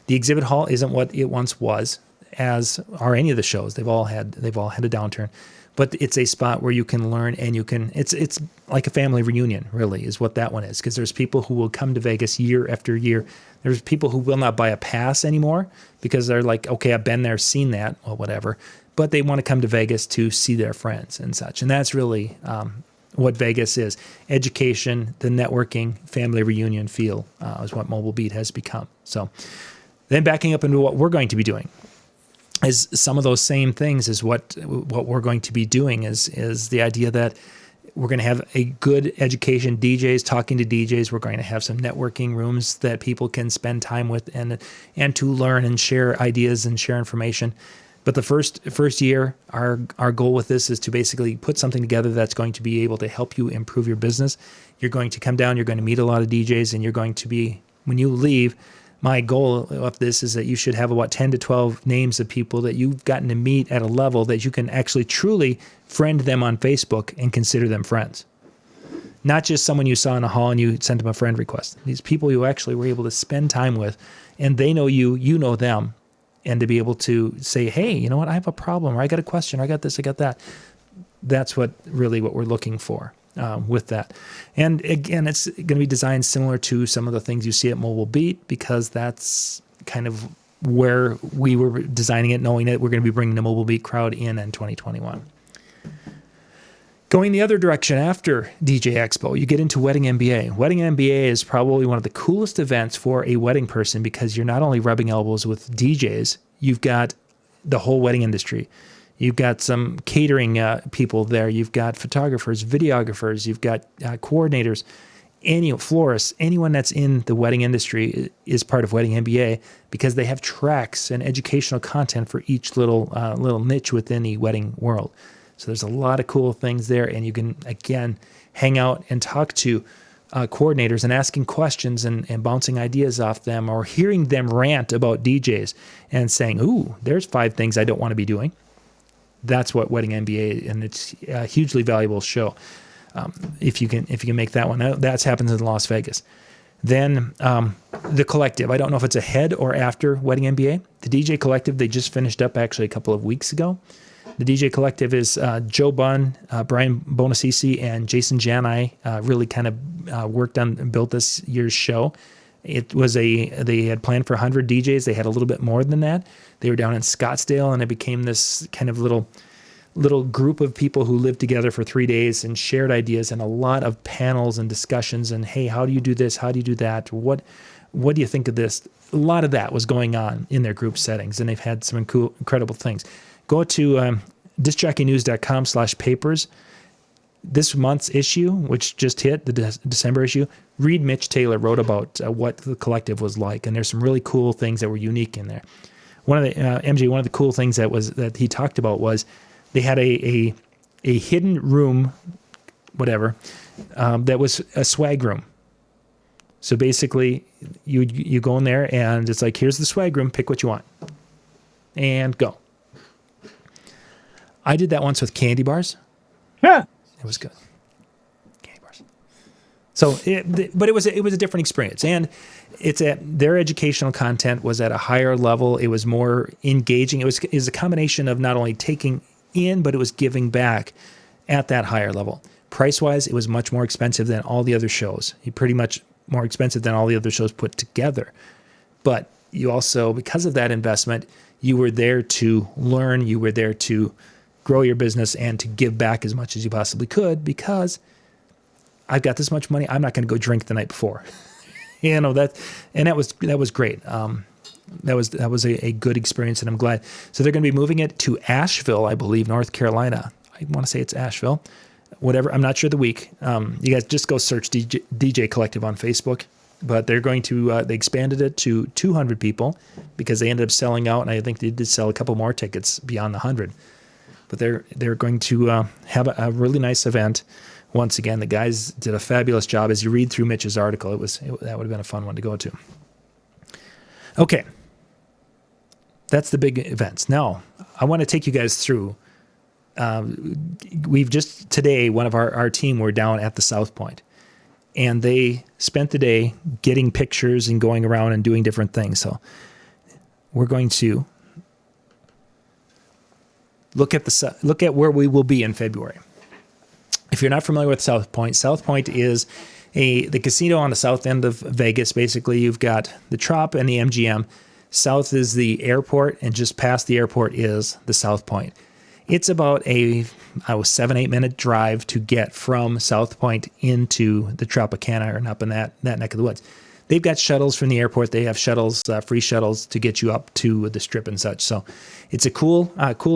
The exhibit hall isn't what it once was, as are any of the shows. They've all had a downturn. But it's a spot where you can learn, and it's like a family reunion, really, is what that one is. Because there's people who will come to Vegas year after year. There's people who will not buy a pass anymore because they're like, okay, I've been there, seen that, or whatever. But they want to come to Vegas to see their friends and such. And that's really what Vegas is. Education, the networking, family reunion feel is what Mobile Beat has become. So then backing up into what we're going to be doing is some of those same things is what we're going to be doing is the idea that we're going to have a good education, DJs talking to DJs. We're going to have some networking rooms that people can spend time with and to learn and share ideas and share information. But the first year, our goal with this is to basically put something together that's going to be able to help you improve your business. You're going to come down, you're going to meet a lot of DJs, and you're going to be, when you leave, my goal of this is that you should have about 10 to 12 names of people that you've gotten to meet at a level that you can actually truly friend them on Facebook and consider them friends. Not just someone you saw in a hall and you sent them a friend request. These people you actually were able to spend time with, and they know you, you know them. And to be able to say, hey, you know what, I have a problem, or I got a question, or I got this, I got that. That's what we're looking for with that. And again, it's going to be designed similar to some of the things you see at Mobile Beat, because that's kind of where we were designing it, knowing that we're going to be bringing the Mobile Beat crowd in 2021. Going the other direction after DJ Expo, you get into Wedding MBA. Wedding MBA is probably one of the coolest events for a wedding person because you're not only rubbing elbows with DJs, you've got the whole wedding industry. You've got some catering people there. You've got photographers, videographers. You've got coordinators, florists. Anyone that's in the wedding industry is part of Wedding MBA because they have tracks and educational content for each little niche within the wedding world. So there's a lot of cool things there, and you can, again, hang out and talk to coordinators and asking questions and bouncing ideas off them, or hearing them rant about DJs and saying, ooh, there's 5 things I don't want to be doing. That's what Wedding MBA, and it's a hugely valuable show. If you can make that one, that happens in Las Vegas. Then the Collective. I don't know if it's ahead or after Wedding MBA. The DJ Collective, they just finished up actually a couple of weeks ago. The DJ Collective is Joe Bunn, Brian Bonacisi, and Jason Janai really kind of worked on and built this year's show. It was they had planned for 100 DJs. They had a little bit more than that. They were down in Scottsdale, and it became this kind of little group of people who lived together for 3 days and shared ideas, and a lot of panels and discussions. And hey, how do you do this? How do you do that? What do you think of this? A lot of that was going on in their group settings, and they've had some cool, incredible things. Go to discjockeynews.com/papers. This month's issue, which just hit, the December issue, Reed Mitch Taylor wrote about what the Collective was like, and there's some really cool things that were unique in there. One of the cool things that he talked about was they had a hidden room, whatever, that was a swag room. So basically, you go in there and it's like, here's the swag room, pick what you want, and go. I did that once with candy bars. Yeah. It was good. Candy bars. So, but it was a different experience, and their educational content was at a higher level. It was more engaging. It was a combination of not only taking in, but it was giving back at that higher level. Price-wise, it was much more expensive than all the other shows. Pretty much more expensive than all the other shows put together. But you also, because of that investment, you were there to learn. You were there to grow your business and to give back as much as you possibly could, because I've got this much money. I'm not going to go drink the night before. That was great. That was a good experience, and I'm glad. So they're going to be moving it to Asheville, I believe, North Carolina. I want to say it's Asheville. Whatever. I'm not sure the week. You guys just go search DJ Collective on Facebook. But they're going to, they expanded it to 200 people because they ended up selling out, and I think they did sell a couple more tickets beyond the 100. But they're going to have a really nice event. Once again, the guys did a fabulous job. As you read through Mitch's article, that would have been a fun one to go to. Okay. That's the big events. Now, I want to take you guys through. We've just today, one of our team were down at the South Point, and they spent the day getting pictures and going around and doing different things. So we're going to look at where we will be in February. If you're not familiar with South Point is the casino on the south end of Vegas. Basically, you've got the Trop and the MGM. South is the airport, and just past the airport is the South Point. It's about a 7-8 minute drive to get from South Point into the Tropicana and up in that neck of the woods. They've got shuttles from the airport. They have shuttles, free shuttles to get you up to the Strip and such. So it's a cool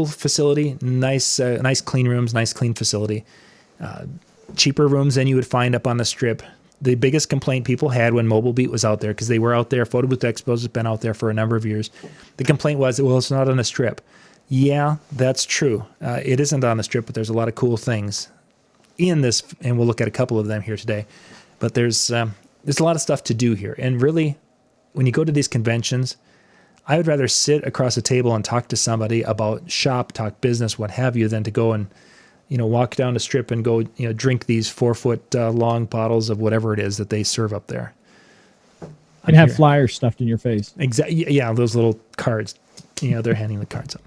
facility. Nice clean rooms, nice clean facility. Cheaper rooms than you would find up on the Strip. The biggest complaint people had when Mobile Beat was out there, because they were out there, Photo Booth Expos has been out there for a number of years. The complaint was, well, it's not on the Strip. Yeah, that's true. It isn't on the Strip, but there's a lot of cool things in this, and we'll look at a couple of them here today. But there's a lot of stuff to do here. And really, when you go to these conventions, I would rather sit across a table and talk to somebody about shop, talk business, what have you, than to go and walk down the Strip and go drink these 4-foot long bottles of whatever it is that they serve up there. And have flyers stuffed in your face. Exactly. Yeah, those little cards. They're handing the cards up.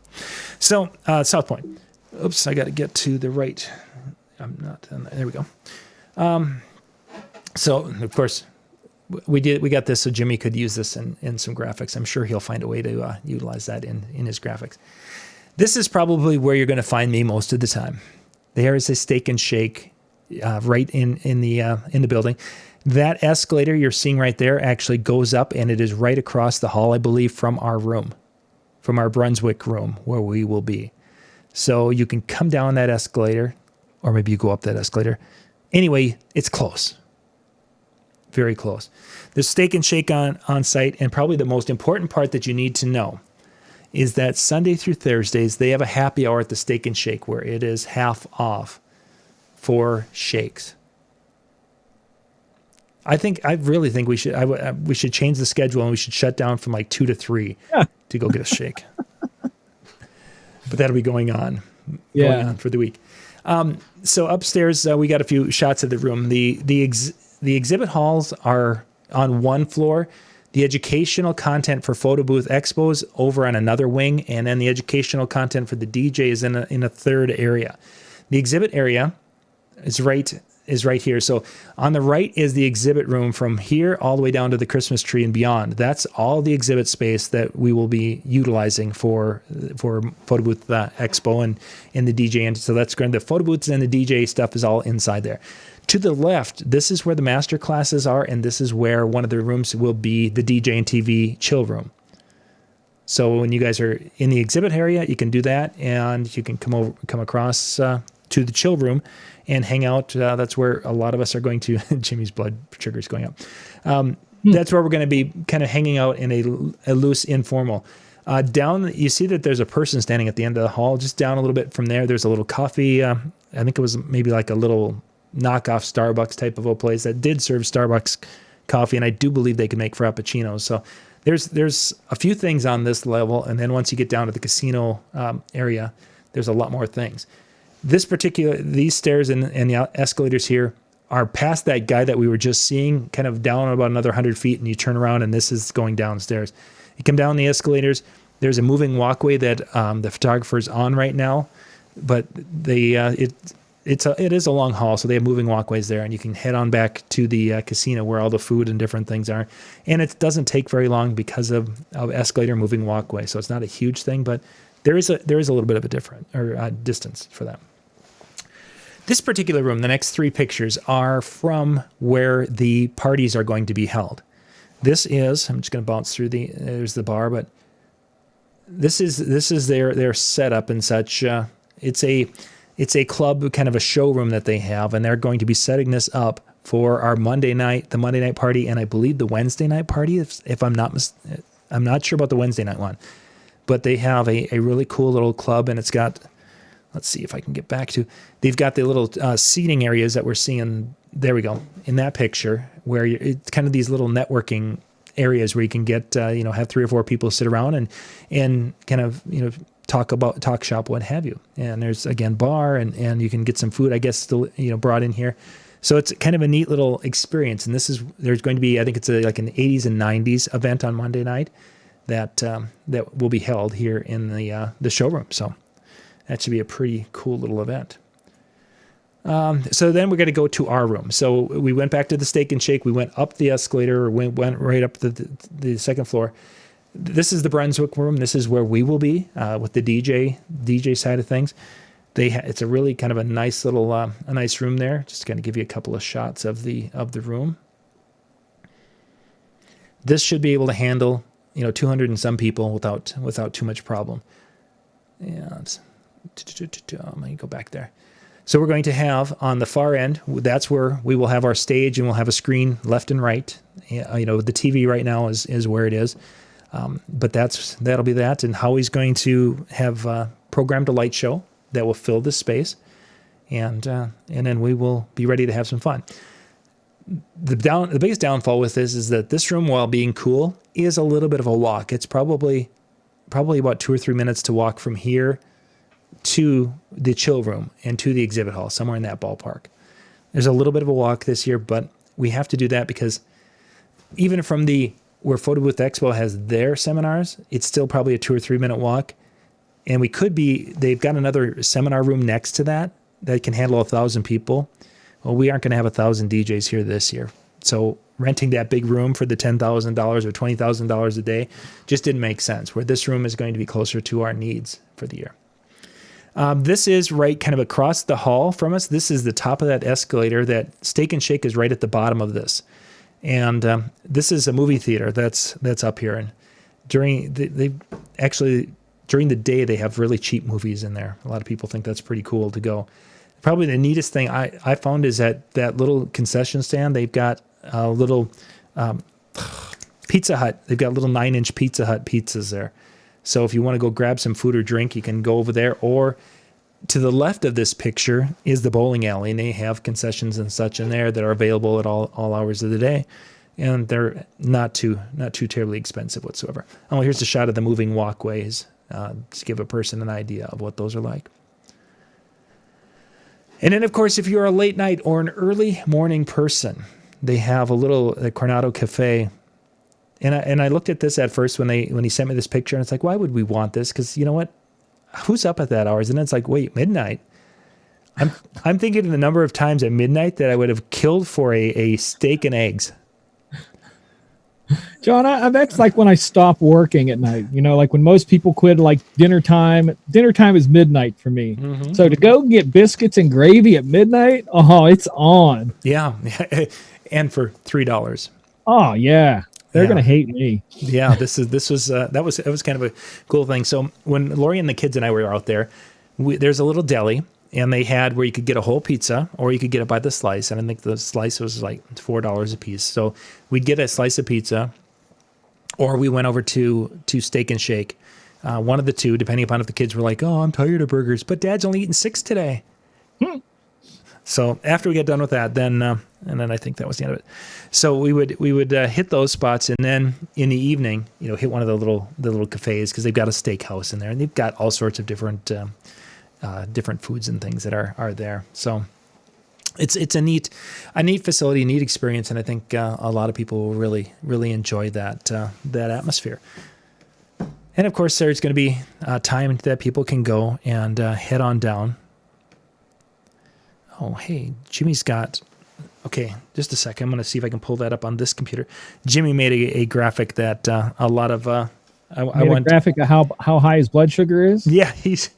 So, South Point. Oops, I got to get to the right. I'm not. There we go. So, of course, we got this so Jimmy could use this in some graphics. I'm sure he'll find a way to utilize that in his graphics. This is probably where you're going to find me most of the time. There is a Steak and Shake right in the building. That escalator you're seeing right there actually goes up, and it is right across the hall, I believe, from our room, from our Brunswick room where we will be. So you can come down that escalator, or maybe you go up that escalator. Anyway, it's close. Very close. There's Steak and Shake on site, and probably the most important part that you need to know is that Sunday through Thursdays, they have a happy hour at the Steak and Shake where it is half off for shakes. I really think we should change the schedule, and we should shut down from like 2 to 3 to go get a shake. But that'll be going on for the week. So upstairs, we got a few shots of the room. The exhibit halls are on one floor. The educational content for photo booth expos over on another wing, and then the educational content for the DJ is in a third area. The exhibit area is right here. So on the right is the exhibit room from here all the way down to the Christmas tree and beyond. That's all the exhibit space that we will be utilizing for photo booth expo and in the DJ. And so that's going to, the photo booths and the DJ stuff is all inside there. To the left, this is where the master classes are, and this is where one of the rooms will be the DJNTV chill room. So when you guys are in the exhibit area, you can do that, and you can come across to the chill room and hang out. That's where a lot of us are going to. Jimmy's blood sugar is going up. That's where we're going to be kind of hanging out in a loose, informal. Down, you see that there's a person standing at the end of the hall. Just down a little bit from there, there's a little coffee. I think it was maybe like a little knockoff Starbucks type of a place that did serve Starbucks coffee, and I do believe they can make frappuccinos. So there's a few things on this level, and then once you get down to the casino area, there's a lot more things. These stairs and the escalators here are past that guy that we were just seeing, kind of down about another 100 feet, and you turn around, and this is going downstairs. You come down the escalators. There's a moving walkway that the photographer's on right now, but it is a long haul, so they have moving walkways there, and you can head on back to the casino where all the food and different things are. And it doesn't take very long because of escalator moving walkway, so it's not a huge thing, but there is a little bit of a distance for that. This particular room, the next 3 pictures are from where the parties are going to be held. This is, I'm just going to bounce through there's the bar, but this is their setup and such. It's a club, kind of a showroom that they have, and they're going to be setting this up for our the Monday night party, and I believe the Wednesday night party, if I'm not sure about the Wednesday night one, but they have a really cool little club, and it's got, let's see if I can get back to, they've got the little seating areas that we're seeing, there we go, in that picture, where it's kind of these little networking areas where you can get, have 3 or 4 people sit around and kind of, talk shop, what have you. And there's, again, bar, and you can get some food, I guess, still, brought in here. So it's kind of a neat little experience. And there's going to be, I think it's like an 80s and 90s event on Monday night that will be held here in the showroom. So that should be a pretty cool little event. So then we're going to go to our room. So we went back to the Steak and Shake. We went up the escalator, went right up the second floor. This is the Brunswick room. This is where we will be with the DJ side of things. It's a really kind of a nice little a nice room there. Just going to give you a couple of shots of the room. This should be able to handle 200 and some people without too much problem. And let me go back there. So we're going to have on the far end, that's where we will have our stage, and we'll have a screen left and right. The TV right now is where it is. But that'll be that. And Howie's going to have programmed a light show that will fill this space, and then we will be ready to have some fun. The biggest downfall with this is that this room, while being cool, is a little bit of a walk. It's probably about 2 or 3 minutes to walk from here to the chill room and to the exhibit hall, somewhere in that ballpark. There's a little bit of a walk this year, but we have to do that because even from where Photo Booth Expo has their seminars, it's still probably a 2 or 3 minute walk. And they've got another seminar room next to that can handle 1,000 people. Well, we aren't going to have 1,000 DJs here this year. So renting that big room for the $10,000 or $20,000 a day just didn't make sense, where this room is going to be closer to our needs for the year. This is right kind of across the hall from us. This is the top of that escalator. That Steak and Shake is right at the bottom of this. And this is a movie theater that's up here. And during the day, they have really cheap movies in there. A lot of people think that's pretty cool to go. Probably the neatest thing I found is that little concession stand. They've got a little Pizza Hut. They've got little 9-inch Pizza Hut pizzas there. So if you want to go grab some food or drink, you can go over there. Or to the left of this picture is the bowling alley, and they have concessions and such in there that are available at all hours of the day. And they're not too terribly expensive whatsoever. Oh, here's a shot of the moving walkways to give a person an idea of what those are like. And then, of course, if you're a late night or an early morning person, they have a Coronado Cafe. And I looked at this at first when he sent me this picture, and it's like, why would we want this? Because you know what? Who's up at that hours? And then it's like, wait, midnight. I'm thinking of the number of times at midnight that I would have killed for a steak and eggs. John, that's like when I stop working at night. Like when most people quit, like dinner time. Dinner time is midnight for me. Mm-hmm. So to go get biscuits and gravy at midnight, it's on. Yeah, and for $3. Oh yeah. They're gonna hate me. Yeah, that was kind of a cool thing. So when Lori and the kids and I were out there, there's a little deli, and they had where you could get a whole pizza, or you could get it by the slice. And I think the slice was like $4 a piece. So we'd get a slice of pizza, or we went over to Steak and Shake, one of the two, depending upon if the kids were like, "Oh, I'm tired of burgers, but Dad's only eating 6 today." So after we get done with that, then I think that was the end of it. So we would hit those spots, and then in the evening, hit one of the little cafes, because they've got a steakhouse in there, and they've got all sorts of different foods and things that are there. So it's a neat facility, a neat experience, and I think a lot of people will really enjoy that atmosphere. And of course, there's going to be time that people can go and head on down. Oh, hey, Jimmy's got... Okay, just a second. I'm going to see if I can pull that up on this computer. Jimmy made a graphic that a lot of... a graphic of how high his blood sugar is? Yeah, he's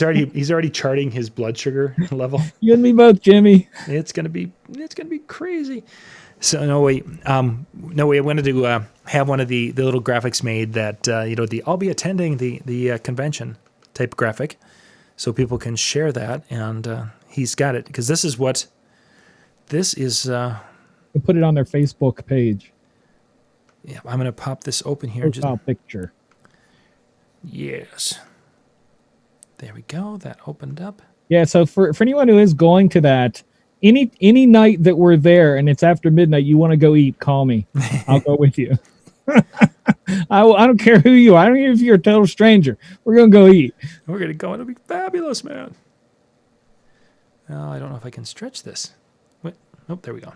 already charting his blood sugar level. You and me both, Jimmy. It's gonna be crazy. So no wait. I wanted to have one of the little graphics made that I'll be attending the convention type graphic, so people can share that, and he's got it, because this is. We'll put it on their Facebook page. Yeah, I'm gonna pop this open here. Profile picture. Yes. There we go. That opened up. Yeah. So for anyone who is going to that, any night that we're there and it's after midnight, you want to go eat, call me. I'll go with you. I don't care who you are. I don't care if you're a total stranger. We're going to go eat. We're going to go. It'll be fabulous, man. Oh, I don't know if I can stretch this. Wait. Oh, there we go.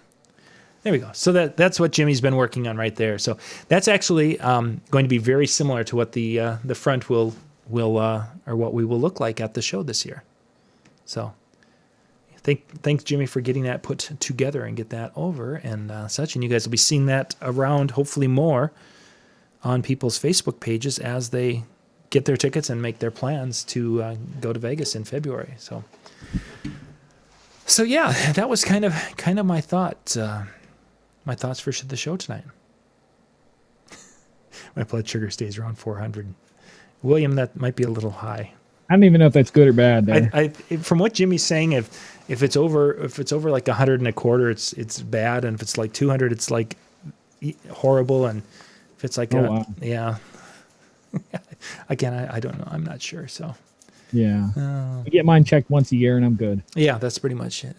There we go. So that's what Jimmy's been working on right there. So that's actually going to be very similar to what the front will or what we will look like at the show this year. So thanks, Jimmy, for getting that put together and get that over and such. And you guys will be seeing that around, hopefully more, on people's Facebook pages as they get their tickets and make their plans to go to Vegas in February. So yeah, that was kind of my thoughts. My thoughts for the show tonight. My blood sugar stays around 400. William, that might be a little high. I don't even know if that's good or bad. There. From what Jimmy's saying, if it's over like 100 and a quarter, it's bad, and if it's like 200, it's like horrible, and if it's like yeah. Again, I don't know. I'm not sure. So yeah, I get mine checked once a year, and I'm good. Yeah, that's pretty much it.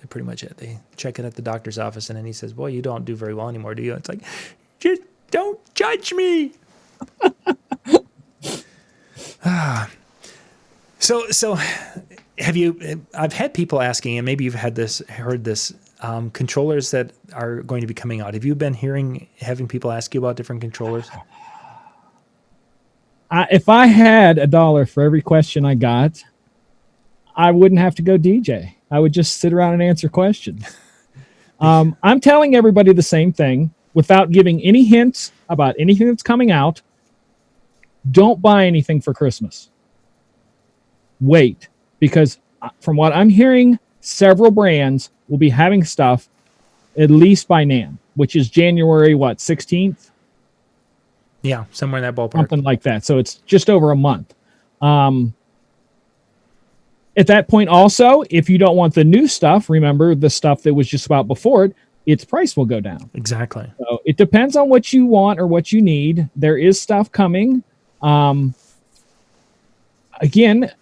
They check it at the doctor's office, and then he says, "Boy, you don't do very well anymore, do you?" It's like, just don't judge me. So have you? I've had people asking, and maybe you've heard this. Controllers that are going to be coming out. Have you been having people ask you about different controllers? If I had $1 for every question I got, I wouldn't have to go DJ. I would just sit around and answer questions. I'm telling everybody the same thing without giving any hints about anything that's coming out. Don't buy anything for Christmas. Wait, because from what I'm hearing, several brands will be having stuff at least by NAMM, which is January, 16th? Yeah, somewhere in that ballpark. Something like that. So it's just over a month. At that point also, if you don't want the new stuff, remember the stuff that was just about before it, its price will go down. Exactly. So it depends on what you want or what you need. There is stuff coming. again,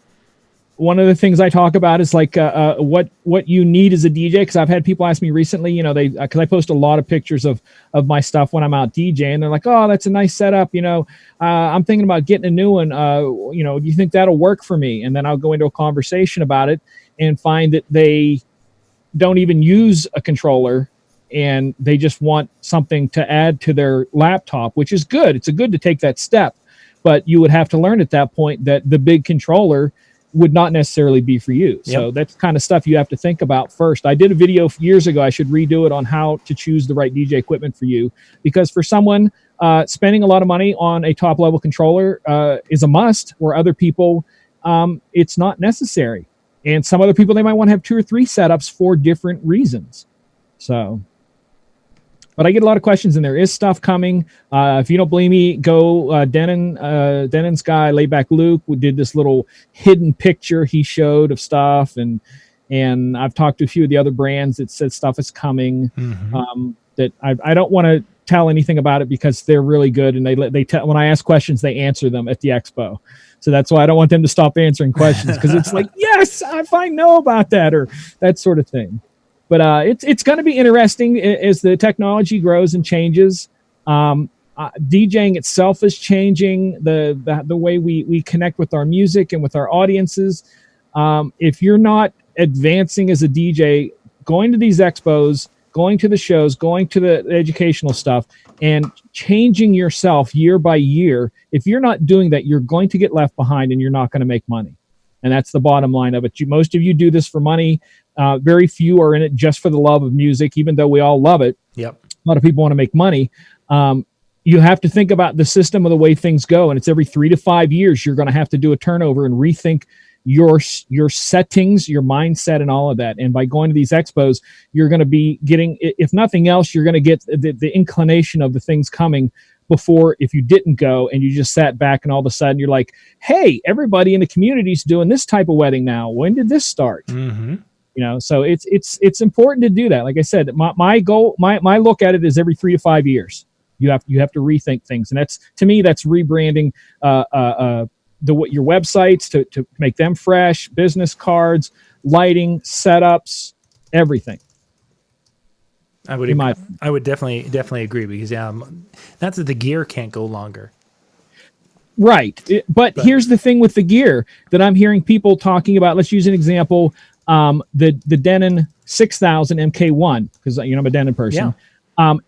one of the things I talk about is like what you need as a DJ. Because I've had people ask me recently, because I post a lot of pictures of my stuff when I'm out DJing, and they're like, "Oh, that's a nice setup." I'm thinking about getting a new one. Do you think that'll work for me? And then I'll go into a conversation about it and find that they don't even use a controller, and they just want something to add to their laptop, which is good. It's good to take that step, but you would have to learn at that point that the big controller would not necessarily be for you. So that's kind of stuff you have to think about first. I did a video years ago. I should redo it on how to choose the right DJ equipment for you, because for someone spending a lot of money on a top level controller is a must, where other people it's not necessary. And some other people, they might want to have 2 or 3 setups for different reasons. So, but I get a lot of questions, and there is stuff coming. If you don't believe me, go Denon's guy, Layback Luke, who did this little hidden picture he showed of stuff, and I've talked to a few of the other brands that said stuff is coming. That I don't want to tell anything about it because they're really good, and they tell, when I ask questions, they answer them at the expo. So that's why I don't want them to stop answering questions, because it's like, yes, if I know about that, or that sort of thing. But it's going to be interesting as the technology grows and changes. DJing itself is changing, the way we connect with our music and with our audiences. If you're not advancing as a DJ, going to these expos, going to the shows, going to the educational stuff, and changing yourself year by year, if you're not doing that, you're going to get left behind, and you're not going to make money. And that's the bottom line of it. Most of you do this for money. Very few are in it just for the love of music, even though we all love it. Yep. A lot of people want to make money. You have to think about the system of the way things go, and it's every 3 to 5 years you're going to have to do a turnover and rethink your settings, your mindset, and all of that. And by going to these expos, you're going to be getting, if nothing else, you're going to get the inclination of the things coming before, if you didn't go and you just sat back and all of a sudden you're like, hey, everybody in the community's doing this type of wedding now. When did this start? So it's important to do that. Like I said, my goal, my look at it is every 3 to 5 years. You have to rethink things, and that's, to me, that's rebranding your websites to make them fresh, business cards, lighting, setups, everything. I would definitely agree, because not that the gear can't go longer. Right. But here's the thing with the gear that I'm hearing people talking about. Let's use an example. The Denon 6000 MK1, because I'm a Denon person,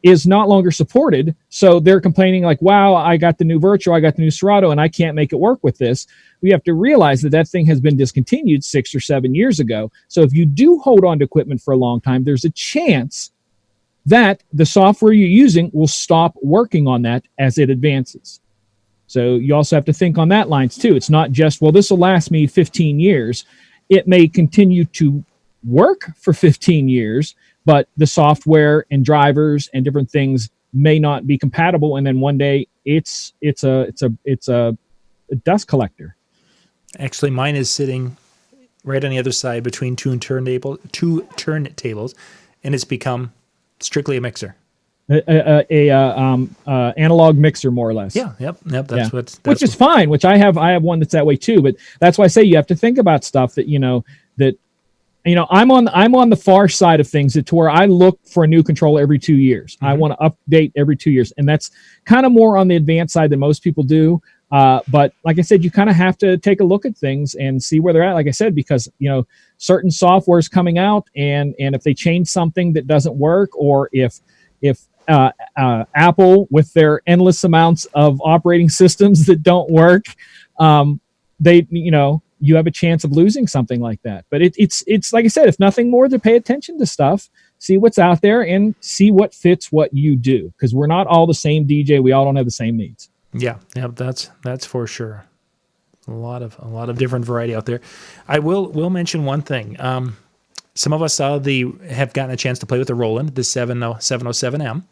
is not longer supported. So they're complaining like, wow, I got the new Virtual, I got the new Serato, and I can't make it work with this. We have to realize that thing has been discontinued 6 or 7 years ago. So if you do hold on to equipment for a long time, there's a chance that the software you're using will stop working on that as it advances. So you also have to think on that lines too. It's not just, well, this will last me 15 years. It may continue to work for 15 years, but the software and drivers and different things may not be compatible. And then one day it's a dust collector. Actually, mine is sitting right on the other side between two turntables, and it's become strictly a mixer. Analog mixer, more or less. Yeah. Yep. That's which is fine. Which I have one that's that way too. But that's why I say you have to think about stuff that I'm on the far side of things, to where I look for a new controller every 2 years. I want to update every 2 years, and that's kind of more on the advanced side than most people do. But like I said, you kind of have to take a look at things and see where they're at. Like I said, because certain software is coming out, and if they change something that doesn't work, or if Apple with their endless amounts of operating systems that don't work, you have a chance of losing something like that. But it's like I said, if nothing more, to pay attention to stuff, see what's out there, and see what fits what you do, because we're not all the same DJ. We all don't have the same needs. Yeah, that's for sure. A lot of different variety out there. I will mention one thing. Some of us have gotten a chance to play with the Roland, the 707M.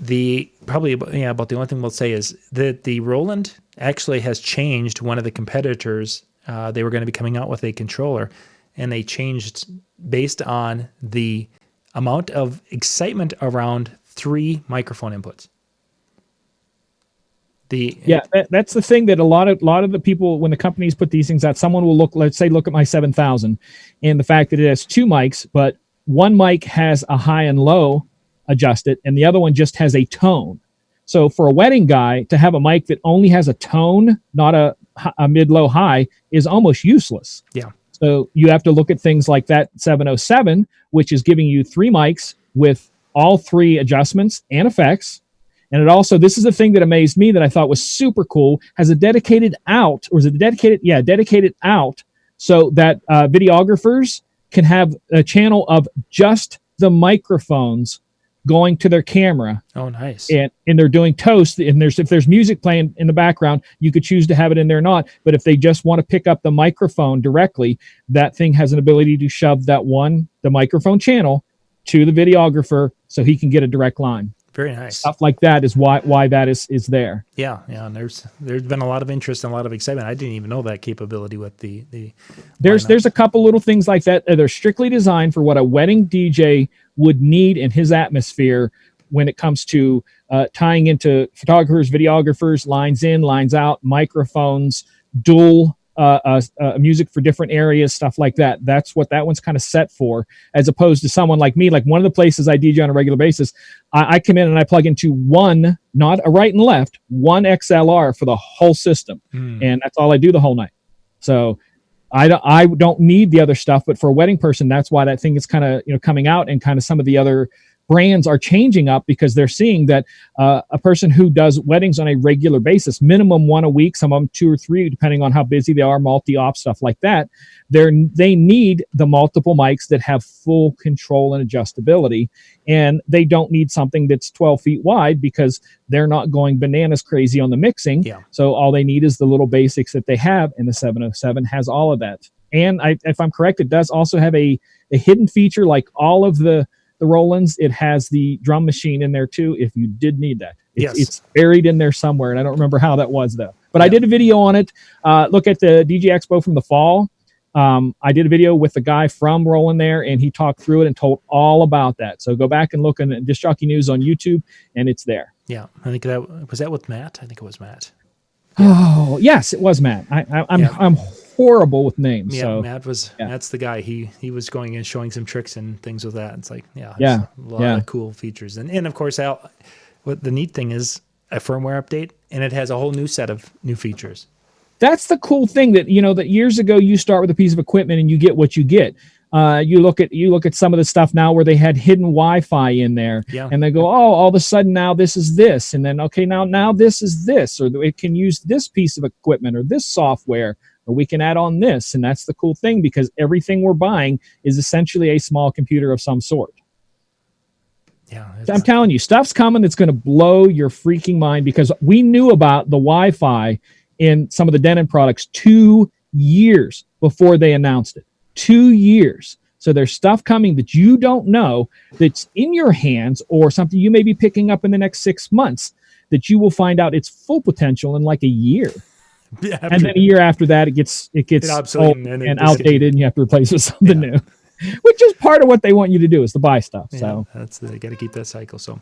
About the only thing we'll say is that the Roland actually has changed one of the competitors. They were going to be coming out with a controller, and they changed based on the amount of excitement around 3 microphone inputs. That's the thing that a lot of the people, when the companies put these things out, someone will look at my 7000 and the fact that it has two mics, but one mic has a high and low adjusted and the other one just has a tone. So for a wedding guy to have a mic that only has a tone, not a mid, low, high, is almost useless. Yeah. So you have to look at things like that 707, which is giving you three mics with all three adjustments and effects. And it also, this is the thing that amazed me that I thought was super cool, has a dedicated out, or is it dedicated? Yeah, dedicated out, so that videographers can have a channel of just the microphones going to their camera. Oh, nice. And they're doing toast, and if there's music playing in the background, you could choose to have it in there or not. But if they just want to pick up the microphone directly, that thing has an ability to shove the microphone channel to the videographer so he can get a direct line. Very nice. Stuff like that is why that is there. Yeah. And there's been a lot of interest and a lot of excitement. I didn't even know that capability with the There's a couple little things like that. They're strictly designed for what a wedding DJ would need in his atmosphere when it comes to tying into photographers, videographers, lines in, lines out, microphones, dual music for different areas, stuff like that. That's what that one's kind of set for, as opposed to someone like me. Like one of the places I DJ on a regular basis, I come in and I plug into one, not a right and left, one XLR for the whole system. And that's all I do the whole night. So I don't need the other stuff, but for a wedding person, that's why that thing is kind of, coming out, and kind of some of the other brands are changing up because they're seeing that a person who does weddings on a regular basis, minimum one a week, some of them two or three, depending on how busy they are, multi-op, stuff like that, they need the multiple mics that have full control and adjustability, and they don't need something that's 12 feet wide because they're not going bananas crazy on the mixing. Yeah. So all they need is the little basics that they have, and the 707 has all of that. And if I'm correct, it does also have a hidden feature, like all of the Rolands. It has the drum machine in there too, if you did need that. It's buried in there somewhere, and I don't remember how that was though. But I did a video on it. Look at the DJ Expo from the fall. I did a video with the guy from Roland there, and he talked through it and told all about that. So go back and look at Disc Jockey News on YouTube, and it's there. Yeah, I think that with Matt. I think it was Matt. Yeah. Oh yes, it was Matt. I'm horrible with names. Yeah, so. Matt's the guy. He was going and showing some tricks and things with that. It's like a lot of cool features, and of course, what the neat thing is a firmware update, and it has a whole new set of new features. That's the cool thing that that years ago you start with a piece of equipment and you get what you get. You look at some of the stuff now where they had hidden Wi-Fi in there, and they go, oh, all of a sudden now this is this, and then okay, now this is this, or it can use this piece of equipment or this software, or we can add on this. And that's the cool thing, because everything we're buying is essentially a small computer of some sort. Yeah, I'm telling you, stuff's coming that's going to blow your freaking mind, because we knew about the Wi-Fi in some of the Denon products 2 years before they announced it. 2 years. So there's stuff coming that you don't know, that's in your hands, or something you may be picking up in the next 6 months, that you will find out its full potential in like a year. Yeah, and then a year after that, it gets old and outdated, and you have to replace it with something new, which is part of what they want you to do, is to buy stuff. So they got to keep that cycle. So,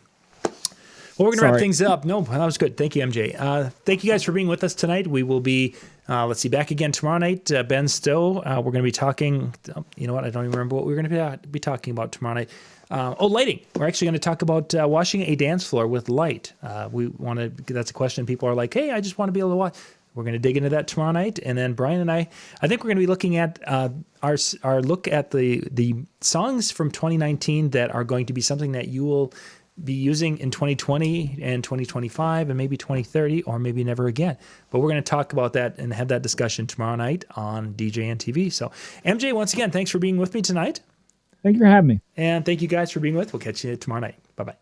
well, we're going to wrap things up. No, that was good. Thank you, MJ. Thank you guys for being with us tonight. We will be, back again tomorrow night. Ben Stowe, we're going to be talking, you know what? I don't even remember what we're going to be talking about tomorrow night. Lighting. We're actually going to talk about washing a dance floor with light. That's a question people are like, hey, I just want to be able to watch. We're going to dig into that tomorrow night. And then Brian and I think we're going to be looking at our look at the songs from 2019 that are going to be something that you will be using in 2020 and 2025 and maybe 2030, or maybe never again. But we're going to talk about that and have that discussion tomorrow night on DJNTV. So MJ, once again, thanks for being with me tonight. Thank you for having me. And thank you guys for being with. We'll catch you tomorrow night. Bye-bye.